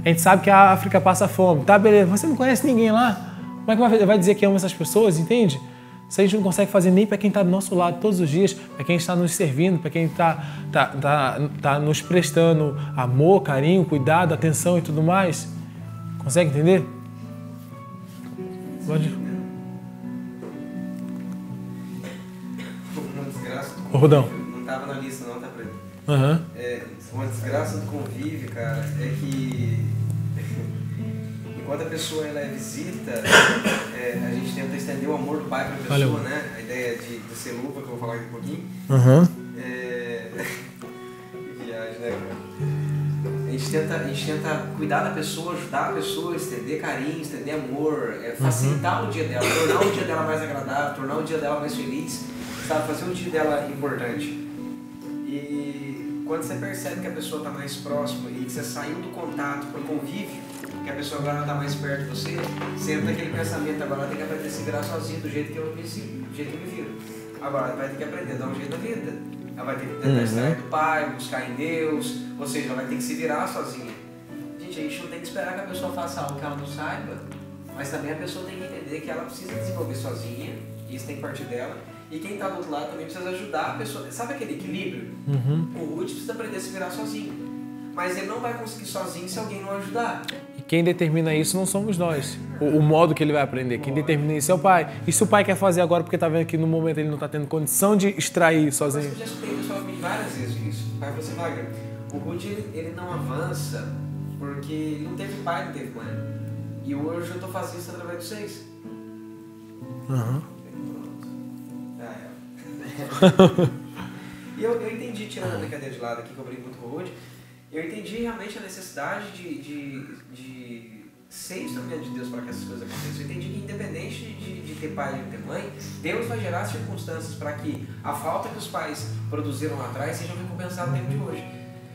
A gente sabe que a África passa fome. Tá, beleza, mas você não conhece ninguém lá. Como é que vai dizer que ama essas pessoas, entende? Se a gente não consegue fazer nem para quem está do nosso lado todos os dias, para quem está nos servindo, para quem está nos prestando amor, carinho, cuidado, atenção e tudo mais. Consegue entender? Pode. Uma desgraça. Ô, Rodão. Não estava na lista não, tá preto. Aham. Uma desgraça do convívio, cara, é que enquanto a pessoa ela é visita, a gente tenta estender o amor do pai para a pessoa, Valeu. né? A ideia de ser lupa, que eu vou falar aqui um pouquinho. Aham. Viagem, né, cara? A gente tenta cuidar da pessoa, ajudar a pessoa, estender carinho, estender amor, facilitar o dia dela, tornar o dia dela mais agradável, tornar o dia dela mais feliz, sabe? Fazer o dia dela importante. E quando você percebe que a pessoa está mais próxima e que você saiu do contato para o convívio, que a pessoa agora está mais perto de você, você entra aquele pensamento, agora ela tem que aprender a se virar sozinha do jeito que eu me viro. Agora ela vai ter que aprender a dar um jeito na vida. Ela vai ter que tentar extrair do pai, buscar em Deus, ou seja, ela vai ter que se virar sozinha. Gente, a gente não tem que esperar que a pessoa faça algo que ela não saiba, mas também a pessoa tem que entender que ela precisa desenvolver sozinha, e isso tem que partir dela, e quem está do outro lado também precisa ajudar a pessoa. Sabe aquele equilíbrio? O Ruth precisa aprender a se virar sozinho, mas ele não vai conseguir sozinho se alguém não ajudar. E quem determina isso não somos nós. O modo que ele vai aprender. Quem determina isso é o pai. E se o pai quer fazer agora porque está vendo que no momento ele não está tendo condição de extrair sozinho? Eu já escutei pessoal me várias vezes isso. O pai falou assim, Wagner, o Ruth ele não avança porque ele não teve pai, não teve mãe. E hoje eu estou fazendo isso através de vocês. E eu entendi, tirando a brincadeira de lado aqui, que eu brinco muito com o Ruth, eu entendi realmente a necessidade de ser instrumento de Deus para que essas coisas aconteçam. Eu entendi que independente de ter pai e de ter mãe, Deus vai gerar circunstâncias para que a falta que os pais produziram lá atrás seja recompensada no tempo de hoje.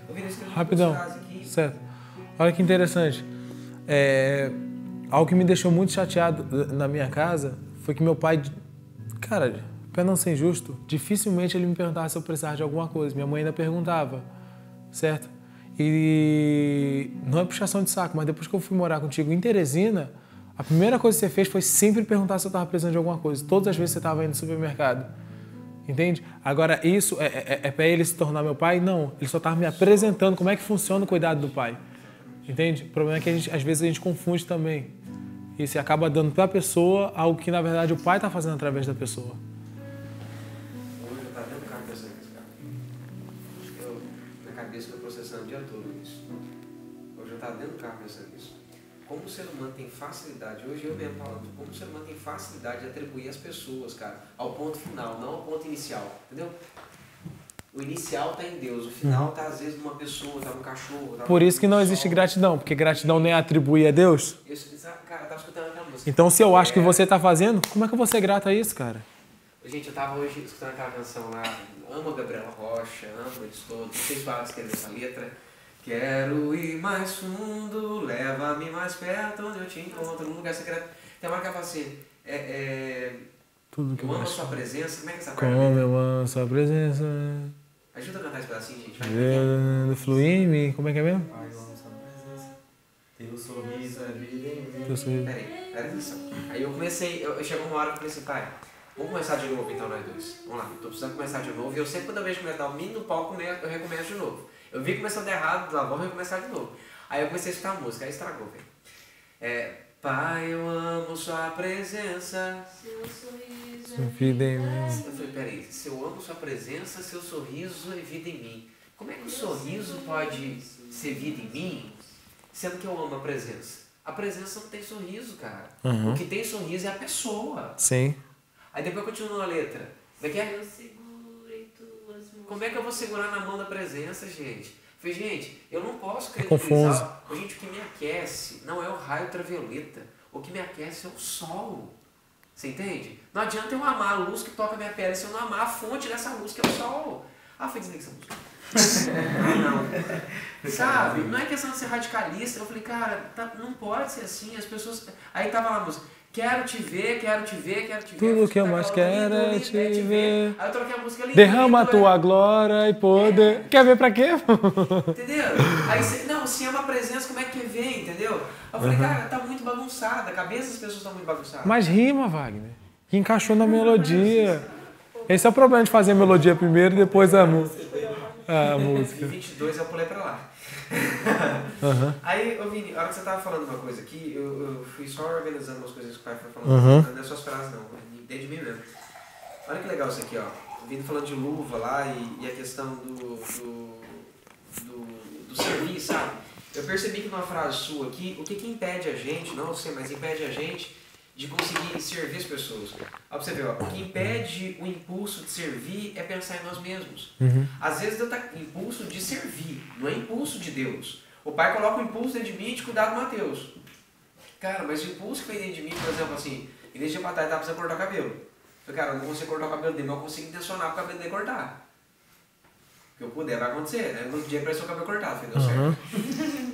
Eu vi isso rapidão, aqui. Certo. Olha que interessante. Algo que me deixou muito chateado na minha casa foi que meu pai, cara, para não ser injusto, dificilmente ele me perguntava se eu precisava de alguma coisa. Minha mãe ainda perguntava, certo? E não é puxação de saco, mas depois que eu fui morar contigo em Teresina, a primeira coisa que você fez foi sempre perguntar se eu estava precisando de alguma coisa. Todas as vezes que você estava indo no supermercado. Entende? Agora, isso é para ele se tornar meu pai? Não. Ele só estava me apresentando como é que funciona o cuidado do pai. Entende? O problema é que às vezes a gente confunde também. E você acaba dando para a pessoa algo que, na verdade, o pai está fazendo através da pessoa. Hoje eu estava dentro do carro pensando nisso, cara. Minha cabeça foi processando o dia todo isso. Hoje eu estava dentro do carro pensando nisso. Como o ser humano tem facilidade, hoje eu mesmo falando, como o ser humano tem facilidade de atribuir as pessoas, cara, ao ponto final, não ao ponto inicial, entendeu? O inicial está em Deus, o final está às vezes numa pessoa, está num cachorro. Tá por isso que não existe gratidão, porque gratidão nem atribuir a Deus. Cara, eu tava escutando aquela música. Então se eu acho que você está fazendo, como é que eu vou ser grato a isso, cara? Gente, eu tava hoje escutando aquela canção lá, amo a Gabriela Rocha, amo eles todos, vocês falam que escrever essa letra. Quero ir mais fundo, leva-me mais perto, onde eu te encontro, num lugar secreto. Tem uma hora que ela fala assim, Tudo que eu amo a sua presença, como é que é essa parte? Como eu amo a sua presença. Ajuda a cantar esse pedacinho, gente. Vai. Flui em mim, como é que é mesmo? Pai, eu amo sua presença. Teu sorriso é vida em mim. Teu sorriso. Peraí, presta atenção. Aí eu comecei, chegou uma hora que eu falei assim, pai, vamos começar de novo então nós dois. Vamos lá, tô precisando começar de novo. E eu sempre, toda vez que começar o mínimo do palco, eu recomeço de novo. Eu vi começando errado, lá vamos recomeçar de novo. Aí eu comecei a escutar a música, aí estragou, velho. Pai, eu amo sua presença. Seu sorriso é vida em mim. Eu falei, peraí, se eu amo sua presença, seu sorriso é vida em mim. Como é que o sorriso pode ser vida em mim, sendo que eu amo a presença? A presença não tem sorriso, cara. O que tem sorriso é a pessoa. Sim. Aí depois continua a letra. Como é que é? Eu seguro em tuas mãos. Como é que eu vou segurar na mão da presença, gente? Falei, gente, eu não posso confuso. Gente, o que me aquece não é o raio ultravioleta. O que me aquece é o sol. Você entende? Não adianta eu amar a luz que toca a minha pele se eu não amar a fonte dessa luz, que é o sol. Foi desligar essa música. Não. Sabe? Não é questão de ser radicalista. Eu falei, cara, não pode ser assim. As pessoas... Aí tava lá a música. Quero te ver, quero te ver, quero te ver. Tudo que eu mais quero é te ver. Aí eu troquei a música ali. Derrama a tua glória e poder. Quer ver pra quê? Entendeu? Aí se ama a presença, como é que quer ver, entendeu? Aí eu falei, cara, tá muito bagunçada. A cabeça das pessoas tá muito bagunçada. Mas rima, Wagner. Que encaixou na melodia. Esse é o problema de fazer a melodia primeiro e depois a música. A música. Em 22 eu pulei pra lá. Aí, Vini, a hora que você tava falando uma coisa aqui, eu fui só organizando umas coisas que o pai foi falando. Não é suas frases, não. Dentro de mim mesmo. Olha que legal isso aqui, ó. O Vini falando de luva lá e a questão do servir, sabe? Eu percebi que numa frase sua aqui, o que impede a gente, não sei, mas impede a gente de conseguir servir as pessoas. Ó, pra você ver, ó, o que impede o impulso de servir é pensar em nós mesmos. Às vezes Deus tá impulso de servir, não é impulso de Deus. O pai coloca o impulso dentro de mim de cuidar do Matheus. Cara, mas o impulso que vem dentro de mim, por exemplo, assim, em vez de ir pra trás, dá pra você cortar o cabelo. Eu falei, cara, eu não consigo cortar o cabelo dele, mas eu consigo intencionar pro cabelo dele cortar. O que eu puder vai acontecer, né? No outro dia apareceu o cabelo cortado, falei, deu certo.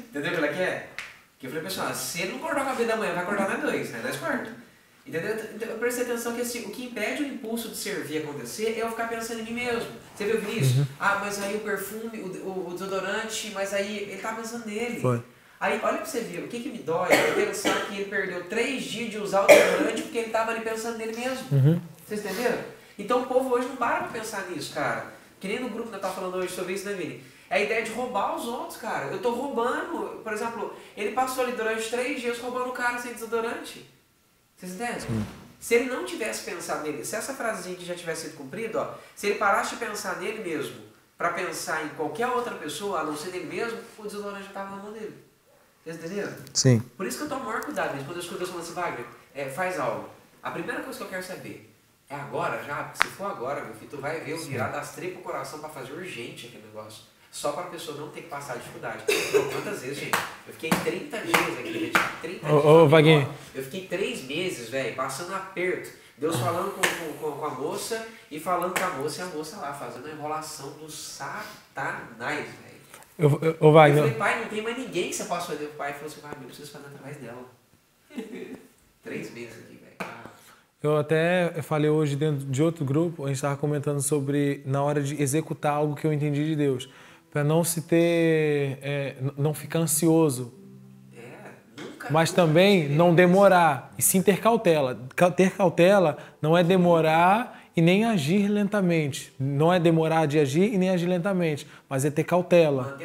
Entendeu o que é? Que eu falei, pessoal, se ele não cortar o cabelo da manhã, vai cortar nós dois, né? Nós quartos. Entendeu? Então, eu prestei atenção que assim, o que impede o impulso de servir acontecer é eu ficar pensando em mim mesmo. Você viu isso? Ah, mas aí o perfume, o desodorante, mas aí ele tá pensando nele. Foi. Aí, olha pra você ver, o que me dói é pensar que ele perdeu 3 dias de usar o desodorante porque ele tava ali pensando nele mesmo. Vocês entenderam? Então o povo hoje não para pra pensar nisso, cara. Que nem no grupo que eu tava falando hoje sobre isso, né, Vini? É a ideia de roubar os outros, cara. Eu tô roubando. Por exemplo, ele passou ali durante 3 dias roubando o cara sem desodorante. Vocês entendem? Se ele não tivesse pensado nele, se essa frasezinha que já tivesse sido cumprida, ó, se ele parasse de pensar nele mesmo, pra pensar em qualquer outra pessoa, a não ser nele mesmo, o desodorante já tava na mão dele. Vocês entenderam? Sim. Por isso que eu tomo maior cuidado, gente. Quando eu escuto Deus falando assim, Wagner, faz algo. A primeira coisa que eu quero saber é agora já, porque se for agora, meu filho, tu vai ver eu virar das tripas o coração pra fazer urgente aquele negócio. Só para a pessoa não ter que passar dificuldade. Então, quantas vezes, gente? Eu fiquei 30 dias aqui, 30 dias. Ô, Vaguinho. Eu fiquei 3 meses, velho, passando aperto. Deus falando com a moça e falando com a moça e a moça lá, fazendo a enrolação do satanás, velho. Ô, Wagner. Eu falei, pai, não tem mais ninguém que você possa fazer. O pai falou assim, pai, eu preciso fazer através dela. 3 meses aqui, velho. Eu até falei hoje dentro de outro grupo, a gente estava comentando sobre na hora de executar algo que eu entendi de Deus. Para não se ter, não ficar ansioso, mas também não demorar, e sim ter cautela. Ter cautela não é demorar e nem agir lentamente. Não é demorar de agir e nem agir lentamente, mas é ter cautela.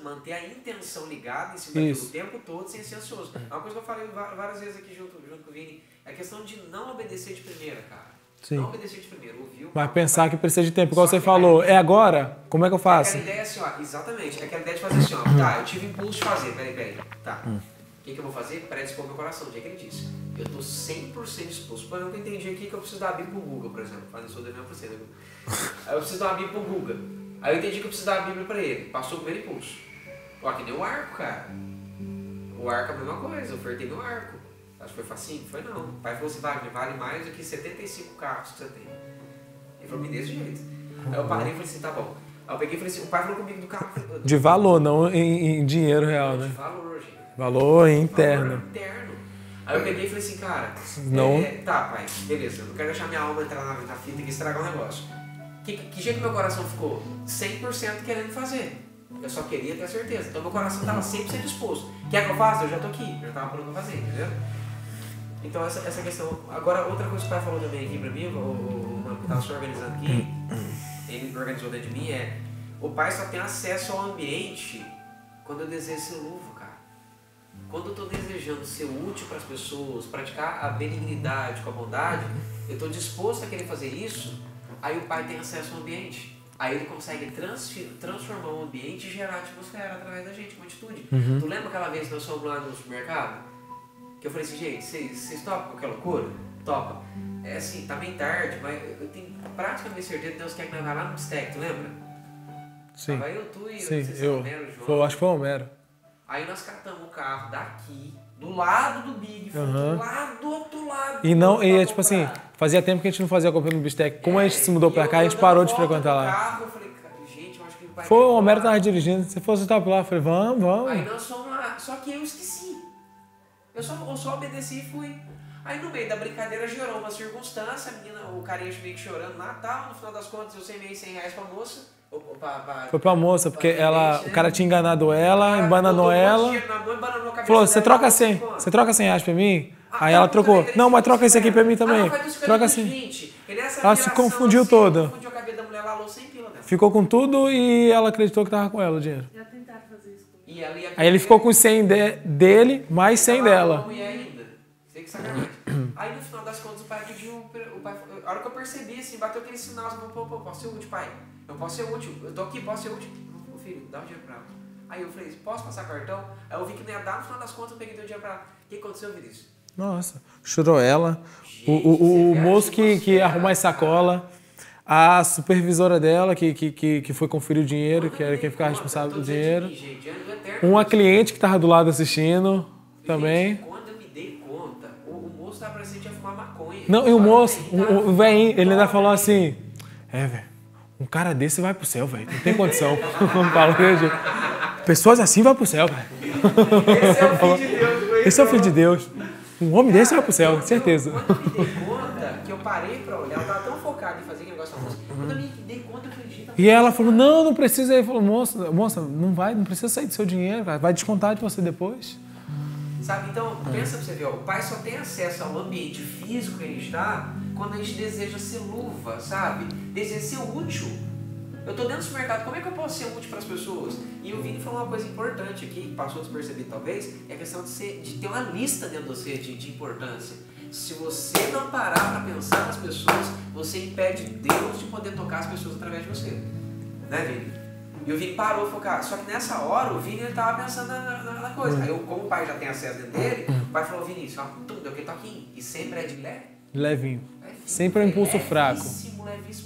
Manter a intenção ligada em cima daquilo o tempo todo sem ser ansioso. É uma coisa que eu falei várias vezes aqui junto com o Vini, é a questão de não obedecer de primeira, cara. Sim. Não obedecer de primeiro, ouviu? Mas pensar que precisa de tempo, igual você falou. É agora? Como é que eu faço? Aquela ideia assim, ó, exatamente. Aquela ideia de fazer assim, ó. Tá, eu tive impulso de fazer, peraí. Tá. O que eu vou fazer? Predispor meu coração. O dia que ele disse. Eu tô 100% disposto. Por exemplo, eu entendi aqui que eu preciso dar a Bíblia pro Google, por exemplo. Fazendo isso da minha você, Aí eu preciso dar uma Bíblia pro Google. Aí eu entendi que eu preciso dar a Bíblia pra ele. Passou o primeiro impulso. Ó, que nem o arco, cara. O arco é a mesma coisa. Eu ofertei meu arco. Acho que foi facinho? Foi não. O pai falou assim, Wagner, vale mais do que 75 carros que você tem. Ele falou, me desse jeito. Aí eu parei e falei assim, tá bom. Aí eu peguei e falei assim, o pai falou comigo do carro. De valor, não em dinheiro real, né? De valor, gente. Valor interno. Valor interno. Aí eu peguei e falei assim, cara, não. Tá, pai, beleza, eu não quero deixar minha alma entrar na fita e estragar o negócio. Que jeito que meu coração ficou? 100% querendo fazer. Eu só queria ter certeza. Então meu coração estava 100% disposto. Quer que eu faça? Eu já tô aqui. Eu já estava pronto pra fazer, entendeu? Então essa questão. Agora, outra coisa que o pai falou também aqui pra mim, o que estava se organizando aqui, ele organizou dentro de mim, o pai só tem acesso ao ambiente quando eu desejo ser luvo, cara. Quando eu estou desejando ser útil para as pessoas, praticar a benignidade com a bondade, eu estou disposto a querer fazer isso, aí o pai tem acesso ao ambiente. Aí ele consegue transformar o ambiente e gerar a atmosfera através da gente, uma atitude. Tu lembra aquela vez que nós fomos lá no supermercado? Que eu falei assim, gente, vocês topam qualquer loucura? Topa. É assim, tá bem tarde, mas eu tenho praticamente certeza que Deus quer que nós vá lá no bistec, tu lembra? Sim. Tava eu, tu e sim, eu. João. Acho que foi o Homero. Aí nós catamos o carro daqui, do lado do Big, do lado do outro lado. E não, e é tipo assim, fazia tempo que a gente não fazia a compra no bistec. Como a gente se mudou pra cá, a gente parou de frequentar lá. Carro, eu falei, gente, eu acho que o pai. Foi, o Homero tava dirigindo. Se fosse estar lá, eu falei, vamos. Aí nós fomos lá, só que eu esqueci. Eu só obedeci e fui. Aí no meio da brincadeira gerou uma circunstância, a menina, o carinha meio que chorando lá, tal, no final das contas eu semei R$100 pra moça. Foi pra moça, porque o cara tinha enganado ela, embananou ela. Falou, você troca R$100 pra mim? Aí ela trocou. Não, mas troca esse aqui pra mim também. Troca assim. Ela se confundiu toda. Ficou com tudo e ela acreditou que tava com ela o dinheiro. Já tentaram fazer isso comigo. Aí ele ficou com os 100 dele, mais 100 dela. Sei que sacanagem. Aí no final das contas o pai pediu, a hora que eu percebi assim, bateu aquele sinal, assim, pô, posso ser útil, pai? Eu posso ser útil, eu tô aqui, posso ser útil. Ô filho, dá o dinheiro pra ela. Aí eu falei, posso passar cartão? Aí eu vi que não ia dar, no final das contas eu peguei e dei o dinheiro pra ela. O que aconteceu, Vinícius? Nossa, chorou ela. O moço que ia arrumar as sacola. A supervisora dela, que foi conferir o dinheiro, que era quem ficava responsável pelo dinheiro. Uma cliente que estava do lado assistindo também. Quando eu me dei conta, o moço estava parecendo que ia fumar maconha. Não, e o moço, o velhinho, ele ainda falou assim, velho, um cara desse vai pro céu, velho, não tem condição. Pessoas assim vai pro céu, velho. Esse é o filho de Deus. Esse é o filho de Deus. Um homem desse vai pro céu, certeza. Quando eu me dei conta, que eu parei pra olhar, eu tava tão focado em fazer aquele negócio da música. Quando eu me dei conta, eu falei, gente... E ela falou, não precisa. Ele falou, moça, não precisa sair do seu dinheiro, cara. Vai descontar de você depois. Sabe, então, pensa pra você ver, ó, o pai só tem acesso ao ambiente físico que a gente está quando a gente deseja ser luva, sabe? Deseja ser útil. Eu tô dentro do supermercado, como é que eu posso ser útil para as pessoas? E o Vini falou uma coisa importante aqui, que passou despercebido talvez, é a questão de ter uma lista dentro de você de importância. Se você não parar para pensar nas pessoas, você impede Deus de poder tocar as pessoas através de você. Né, Vini? E o Vini parou e falou, cara, só que nessa hora o Vini estava pensando na coisa. Aí, como o pai já tem acesso dentro dele, o pai falou, Vinícius, ó, tudo deu que toquinho. E sempre é de levinho. Sempre é um impulso fraco.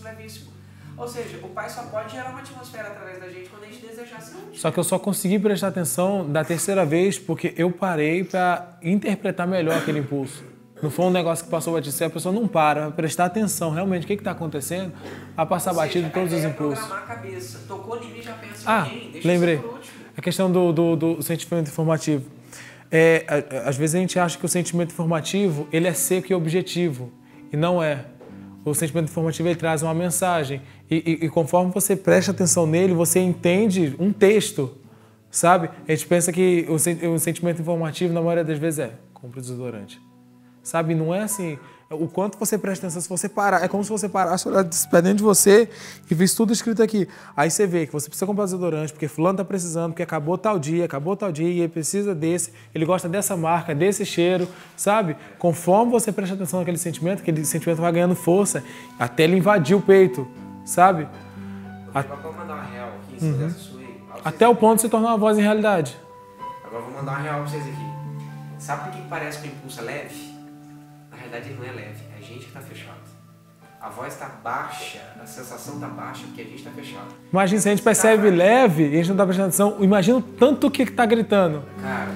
Levíssimo. Ou seja, o pai só pode gerar uma atmosfera através da gente quando a gente desejar ser útil. Só que eu só consegui prestar atenção da terceira vez porque eu parei para interpretar melhor aquele impulso. Não foi um negócio que passou batido, a pessoa não para prestar atenção realmente o que está acontecendo, a passar batido todos os impulsos. Programar a cabeça. Tocou em mim, já pensa em alguém, deixa lembrei. isso por último. A questão do sentimento informativo. Às vezes a gente acha que o sentimento informativo ele é seco e objetivo, e não é. O sentimento informativo ele traz uma mensagem, e conforme você presta atenção nele, você entende um texto, sabe? A gente pensa que o sentimento informativo, na maioria das vezes, compre desodorante. Sabe, não é assim, o quanto você presta atenção, se você parar, é como se você parasse, olhar pra dentro de você e visse tudo escrito aqui. Aí você vê que você precisa comprar desodorante, porque fulano tá precisando, porque acabou tal dia, e ele precisa desse, ele gosta dessa marca, desse cheiro, sabe? Conforme você presta atenção naquele sentimento, aquele sentimento vai ganhando força, até ele invadir o peito, sabe? Agora vou mandar uma real aqui, em cima dessa sua aí. Até o ponto de se tornar uma voz em realidade. Agora vou mandar uma real pra vocês aqui. Sabe por que parece que o impulso é leve? Na realidade ele não é leve, é a gente que está fechado. A voz está baixa, a sensação está baixa porque a gente está fechado. Imagina se a gente percebe leve e a gente não está prestando atenção, imagina o tanto que está gritando. Cara,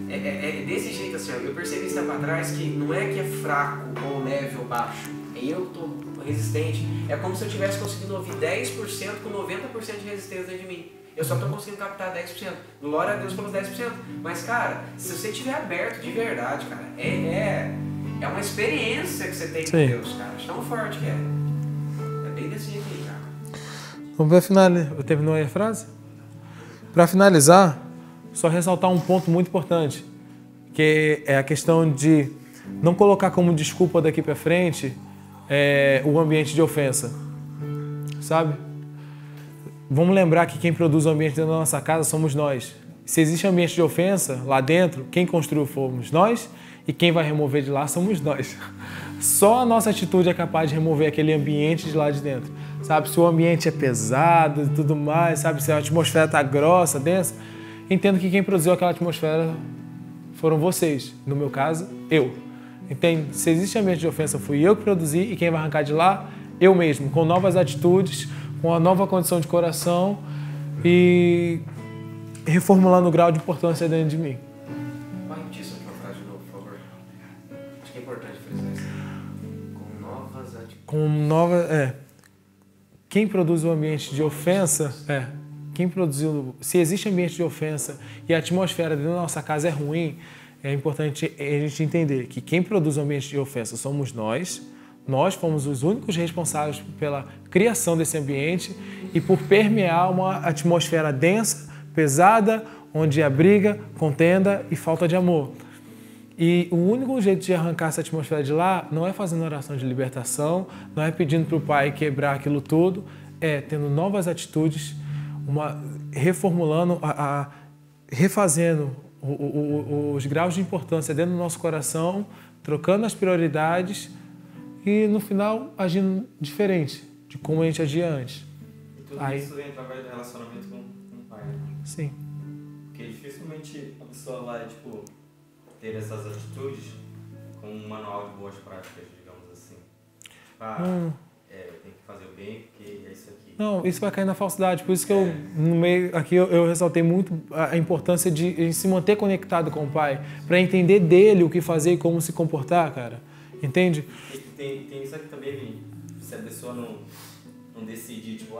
é desse jeito assim, ó, eu percebi isso tempo atrás que não é que é fraco ou leve ou baixo, é eu que estou resistente. É como se eu tivesse conseguido ouvir 10% com 90% de resistência dentro de mim. Eu só estou conseguindo captar 10%. Glória a Deus pelos 10%. Mas, cara, se você estiver aberto de verdade, cara, é uma experiência que você tem com Deus, cara. Tão forte que é. É bem desse jeito aí, cara. Vamos para finalizar. Terminou aí a frase? Para finalizar, só ressaltar um ponto muito importante, que é a questão de não colocar como desculpa daqui para frente o ambiente de ofensa. Sabe? Vamos lembrar que quem produz o ambiente dentro da nossa casa somos nós. Se existe ambiente de ofensa lá dentro, quem construiu fomos nós e quem vai remover de lá somos nós. Só a nossa atitude é capaz de remover aquele ambiente de lá de dentro. Sabe, se o ambiente é pesado e tudo mais, sabe, se a atmosfera está grossa, densa, entendo que quem produziu aquela atmosfera foram vocês. No meu caso, eu. Entende? Se existe ambiente de ofensa, fui eu que produzi e quem vai arrancar de lá, eu mesmo, com novas atitudes, com uma nova condição de coração e reformulando o grau de importância dentro de mim. Pode repetir essa frase de novo, por favor. Acho que é importante frisar isso. Com novas atitudes. Quem produz o ambiente de ofensa, quem produziu, se existe ambiente de ofensa e a atmosfera dentro da nossa casa é ruim, é importante a gente entender que quem produz o ambiente de ofensa somos nós. Nós fomos os únicos responsáveis pela criação desse ambiente e por permear uma atmosfera densa, pesada, onde há briga, contenda e falta de amor. E o único jeito de arrancar essa atmosfera de lá não é fazendo oração de libertação, não é pedindo para o Pai quebrar aquilo tudo, é tendo novas atitudes, reformulando, refazendo os graus de importância dentro do nosso coração, trocando as prioridades e, no final, agindo diferente de como a gente agia antes. E tudo isso vem através do relacionamento com o Pai. Sim. Porque dificilmente a pessoa vai, ter essas atitudes com um manual de boas práticas, digamos assim. tem que fazer o bem, porque é isso aqui. Não, isso vai cair na falsidade. Por isso que eu, no meio aqui, eu ressaltei muito a importância de se manter conectado com o Pai, para entender dele o que fazer e como se comportar, cara. Entende? Tem isso aqui também, Vini. Se a pessoa não decidir, tipo,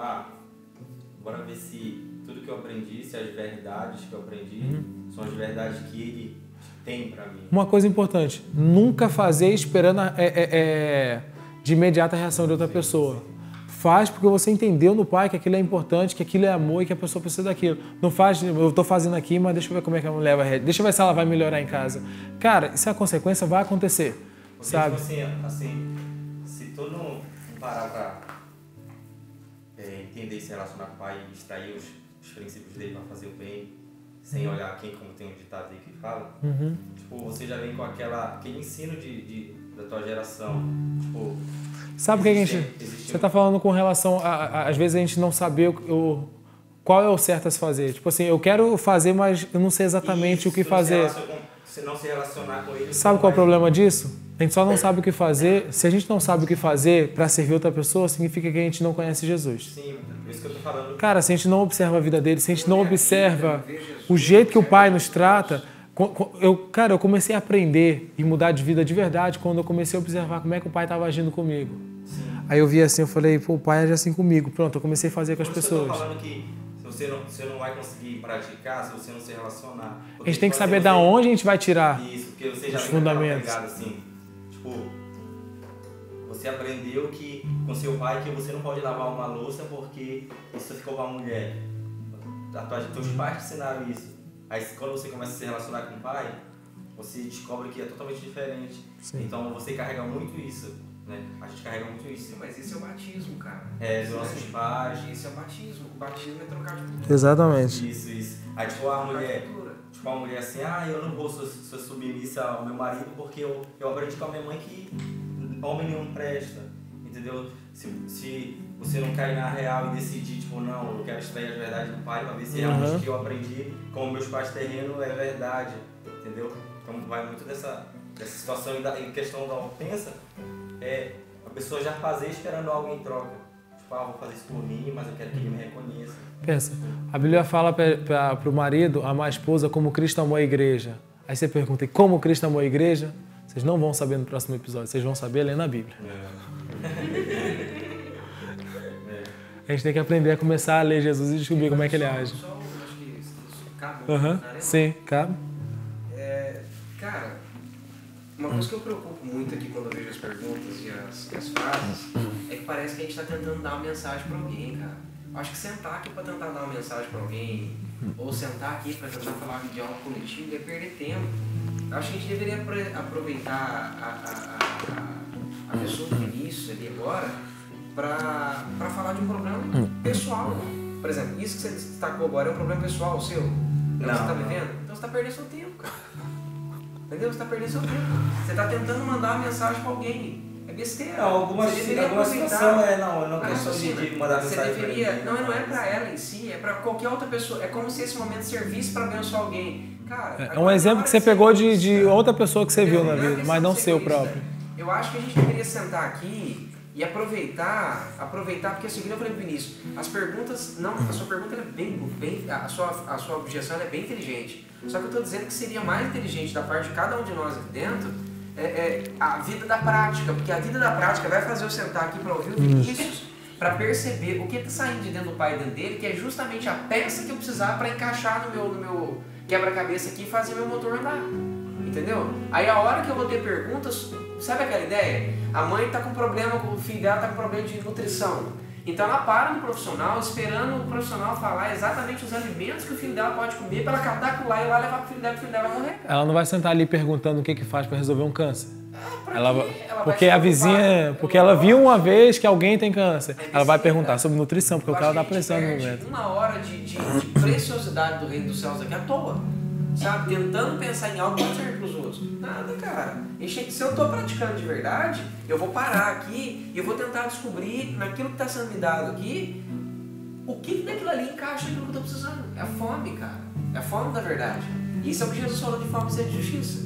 bora ver se tudo que eu aprendi, se as verdades que eu aprendi são as verdades que ele tem pra mim. Uma coisa importante, nunca fazer esperando de imediata a reação de outra pessoa. Faz porque você entendeu no Pai que aquilo é importante, que aquilo é amor e que a pessoa precisa daquilo. Não faz, eu tô fazendo aqui, mas deixa eu ver como é que a mulher vai reagir. Deixa eu ver se ela vai melhorar em casa. Cara, isso é a consequência, vai acontecer. Porque, sabe? Tipo assim, se tu não parar pra entender e se relacionar com o Pai e extrair os princípios dele pra fazer o bem, sem olhar como tem um ditado aí que fala, tipo, você já vem com aquele ensino da tua geração. Tipo, sabe o que a gente... Você tá falando com relação às vezes a gente não saber qual é o certo a se fazer. Tipo assim, eu quero fazer, mas eu não sei exatamente o que fazer. Se não se relacionar com ele... Sabe qual é o problema disso? A gente só não sabe o que fazer. Se a gente não sabe o que fazer para servir outra pessoa, significa que a gente não conhece Jesus. Sim, é isso que eu tô falando. Cara, se a gente não observa a vida dele, se a gente não observa o jeito que o Pai nos trata... eu comecei a aprender e mudar de vida de verdade quando eu comecei a observar como é que o Pai estava agindo comigo. Sim. Aí eu vi assim, eu falei, pô, o Pai age assim comigo. Pronto, eu comecei a fazer com as pessoas. Eu tô falando que você não vai conseguir praticar se você não se relacionar. A gente tem que saber da onde a gente vai tirar porque você já os fundamentos. Assim, tipo, você aprendeu que com seu pai que você não pode lavar uma louça porque isso ficou pra mulher. Teus pais te ensinaram isso. Aí quando você começa a se relacionar com o pai, você descobre que é totalmente diferente. Sim. Então você carrega muito isso, né? A gente carrega muito isso. Sim, mas esse é o batismo, cara. Dos nossos pais. Esse é o batismo. O batismo é trocar de cultura. Exatamente. Isso. Aí tipo a mulher assim, eu não vou ser submissa ao meu marido porque eu aprendi com a minha mãe que homem nenhum presta, entendeu? Se você não cair na real e decidir, tipo, não, eu quero extrair as verdades do pai pra ver se realmente o que eu aprendi com meus pais terrenos é verdade, entendeu? Então vai muito dessa situação e questão da ofensa, a pessoa já fazer esperando algo em troca. Tipo, vou fazer isso por mim, mas eu quero que ele me reconheça. Pensa, a Bíblia fala para o marido amar a esposa como Cristo amou a igreja. Aí você pergunta, e como Cristo amou a igreja? Vocês não vão saber no próximo episódio, vocês vão saber lendo a Bíblia. A gente tem que aprender a começar a ler Jesus e descobrir como é que ele age. Só, acho que isso cabe. Sim, cabe. Cara, uma coisa que eu preocupo muito aqui quando eu vejo as perguntas e as frases é que parece que a gente está tentando dar uma mensagem para alguém, cara. Eu acho que sentar aqui para tentar dar uma mensagem para alguém ou sentar aqui para tentar falar de algo coletivo é perder tempo. Eu acho que a gente deveria aproveitar a pessoa do início ali agora para falar de um problema pessoal. Por exemplo, isso que você destacou agora é um problema pessoal seu? É o que você está vivendo? Então você está perdendo seu tempo, cara. Entendeu? Você está perdendo seu tempo. Você está tentando mandar uma mensagem para alguém. É besteira. Não, alguma situação não questão de mandar mensagem para alguém. Não é para ela em si, é para qualquer outra pessoa. É como se esse momento servisse para abençoar alguém. Cara, é um exemplo que você pegou de outra pessoa que você viu na vida, mas não seu próprio. Eu acho que a gente deveria sentar aqui e aproveitar, porque assim, eu falei pro Vinícius, as perguntas, a sua pergunta é bem a sua objeção é bem inteligente. Só que eu estou dizendo que seria mais inteligente da parte de cada um de nós aqui dentro a vida da prática, porque a vida da prática vai fazer eu sentar aqui para ouvir o Vinícius, para perceber o que está saindo de dentro do pai e dentro dele, que é justamente a peça que eu precisava para encaixar no meu quebra-cabeça aqui e fazer meu motor andar. Entendeu? Aí a hora que eu vou ter perguntas, sabe aquela ideia? A mãe está com problema, o filho dela está com problema de nutrição. Então ela para no profissional, esperando o profissional falar exatamente os alimentos que o filho dela pode comer para ela catar aquilo lá e lá levar para o filho dela, que o filho dela vai morrer. Ela não vai sentar ali perguntando o que faz para resolver um câncer. Porque a vizinha, porque ela viu uma vez que alguém tem câncer. Ela vai perguntar sobre nutrição, porque o cara dá pressão no momento. Uma hora de preciosidade do reino dos céus aqui à toa. Sabe? Tentando pensar em algo que pode servir para os outros. Nada, cara. Se eu estou praticando de verdade, eu vou parar aqui e eu vou tentar descobrir naquilo que está sendo me dado aqui o que daquilo ali encaixa naquilo que eu estou precisando. É a fome, cara. É a fome da verdade. E isso é o que Jesus falou de fome, sede de justiça.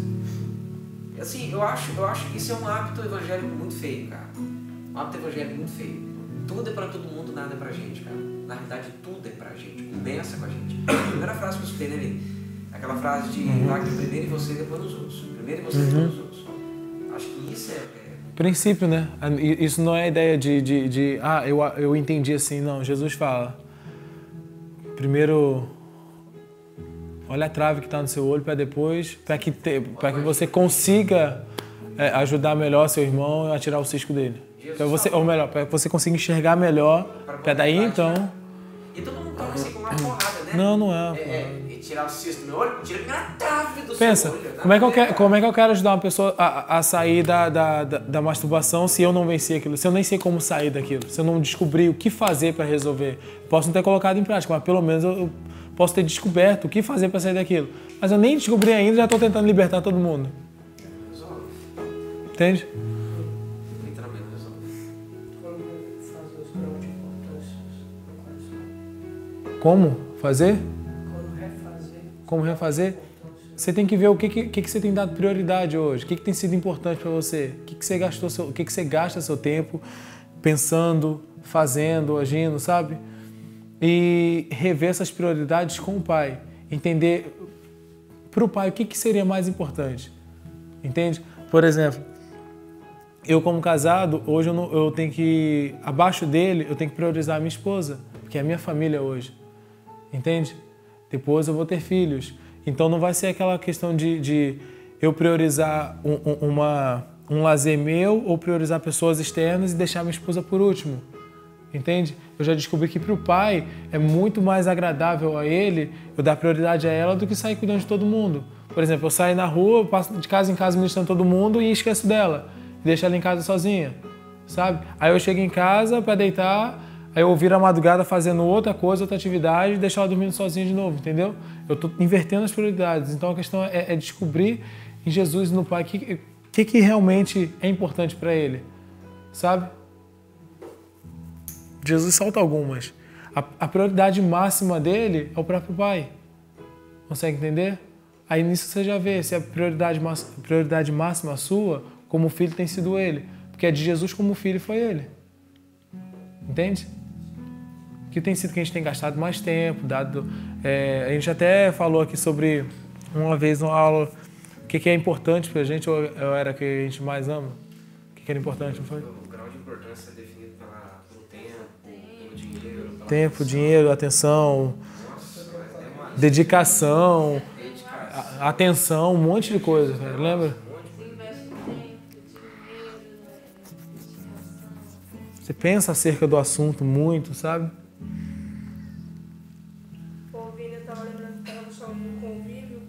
Assim, eu acho que isso é um hábito evangélico muito feio, cara. Um hábito evangélico muito feio. Tudo é pra todo mundo, nada é pra gente, cara. Na realidade, tudo é pra gente. Começa com a gente. A primeira frase que eu escutei, né, Lê? Aquela frase de Wagner, primeiro em você, depois nos outros. Primeiro em você, depois nos outros. Acho que isso princípio, né? Isso não é a ideia eu entendi assim, não. Jesus fala, primeiro, olha a trave que está no seu olho para depois, para que você consiga ajudar melhor seu irmão a tirar o cisco dele. Para você conseguir enxergar melhor, para daí então... E todo mundo toma assim com uma porrada, né? Não é. Tirar o cisto do meu olho, tira a primeira trave do Pensa, seu olho. como é que eu quero ajudar uma pessoa a sair da masturbação se eu não vencer aquilo, se eu nem sei como sair daquilo, se eu não descobrir o que fazer para resolver? Posso não ter colocado em prática, mas pelo menos eu posso ter descoberto o que fazer para sair daquilo. Mas eu nem descobri ainda e já estou tentando libertar todo mundo. Resolve. Entende? Literalmente resolve. Como fazer? Como refazer? Você tem que ver o que você tem dado prioridade hoje, o que tem sido importante para você, o que você gasta seu tempo pensando, fazendo, agindo, sabe? E rever essas prioridades com o pai, entender para o pai o que seria mais importante, entende? Por exemplo, eu como casado, hoje eu tenho que, abaixo dele, eu tenho que priorizar a minha esposa, que é a minha família hoje, entende? Depois eu vou ter filhos. Então não vai ser aquela questão de eu priorizar um lazer meu ou priorizar pessoas externas e deixar minha esposa por último. Entende? Eu já descobri que para o pai é muito mais agradável a ele eu dar prioridade a ela do que sair cuidando de todo mundo. Por exemplo, eu saio na rua, eu passo de casa em casa ministrando todo mundo e esqueço dela. E deixo ela em casa sozinha. Sabe? Aí eu chego em casa para deitar. Aí eu viro a madrugada fazendo outra coisa, outra atividade e deixar ela dormindo sozinha de novo, entendeu? Eu estou invertendo as prioridades. Então a questão é descobrir em Jesus e no Pai o que realmente é importante para ele, sabe? Jesus salta algumas. A prioridade máxima dele é o próprio Pai. Consegue entender? Aí nisso você já vê se a prioridade máxima sua, como filho, tem sido ele. Porque a de Jesus como filho foi ele. Entende? Que tem sido que a gente tem gastado mais tempo, a gente até falou aqui sobre, uma vez, uma aula, o que é importante pra gente, ou era o que a gente mais ama? O que era importante, não foi? O grau de importância é definido pelo tempo, pelo dinheiro. Tempo, dinheiro, atenção, dedicação, atenção, um monte de coisa, cara, lembra? Você pensa acerca do assunto muito, sabe? Ouvindo, eu estava lembrando que estava chamando do convívio,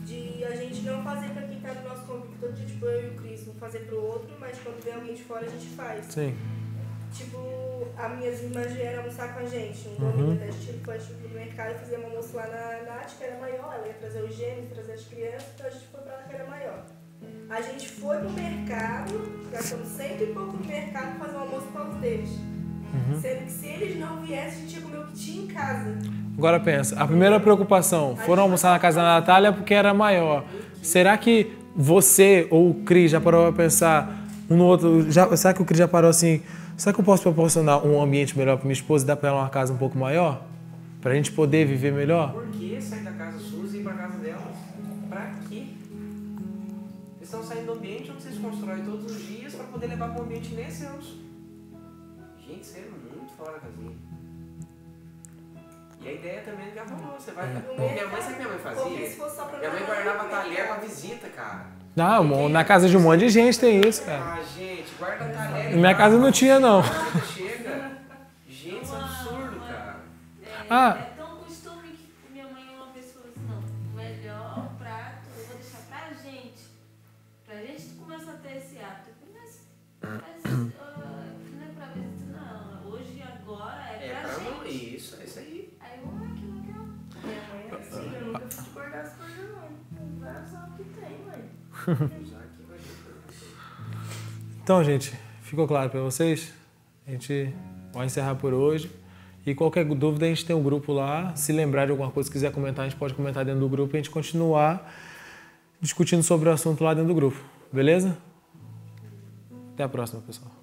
de a gente não fazer para quem está no nosso convívio todo dia, tipo eu e o Cris, não fazer para o outro, mas quando vem alguém de fora a gente faz. Sim. Tipo, as minhas irmãs vieram almoçar com a gente. Um domingo até a gente foi no mercado e fizemos almoço lá na Nath, que era maior, ela ia trazer os gêmeos, trazer as crianças, então a gente foi para lá que era maior. A gente foi pro mercado, gastamos 100 e pouco no mercado para fazer um almoço para os deles. Sendo que se eles não viessem, a gente ia comer o que tinha em casa. Agora pensa, a primeira preocupação, foram almoçar na casa da Natália porque era maior. Será que você ou o Cris já parou para pensar um no outro? Será que o Cris já parou assim, será que eu posso proporcionar um ambiente melhor para minha esposa e dar para ela uma casa um pouco maior? Para a gente poder viver melhor? Por que sair da casa sua e ir para casa dela? Pra quê? Vocês estão saindo do ambiente onde vocês constroem todos os dias para poder levar para um ambiente nem seus. Gente, você é muito fora da casinha. E a ideia também que ela falou, você vai... Minha mãe, sabe o que minha mãe fazia? Minha mãe guardava talher pra visita, cara. Não, na casa de um monte de gente tem isso, cara. Ah, gente, guarda talher. Na minha casa não tinha, não. Chega. Gente, isso é absurdo, cara. É tão costume que minha mãe uma vez falou assim, não, o melhor prato eu vou deixar pra gente. Pra gente começar a ter esse hábito. Mas não é pra visita, não. Hoje, agora, é pra gente. Isso, é isso aí. Aí eu, que legal. Minha mãe é assim, eu nunca fui guardar as coisas, não. Vai usar o que tem, mãe. Então, gente, ficou claro para vocês? A gente vai encerrar por hoje. E qualquer dúvida, a gente tem um grupo lá. Se lembrar de alguma coisa, quiser comentar, a gente pode comentar dentro do grupo e a gente continuar discutindo sobre o assunto lá dentro do grupo. Beleza? Até a próxima, pessoal.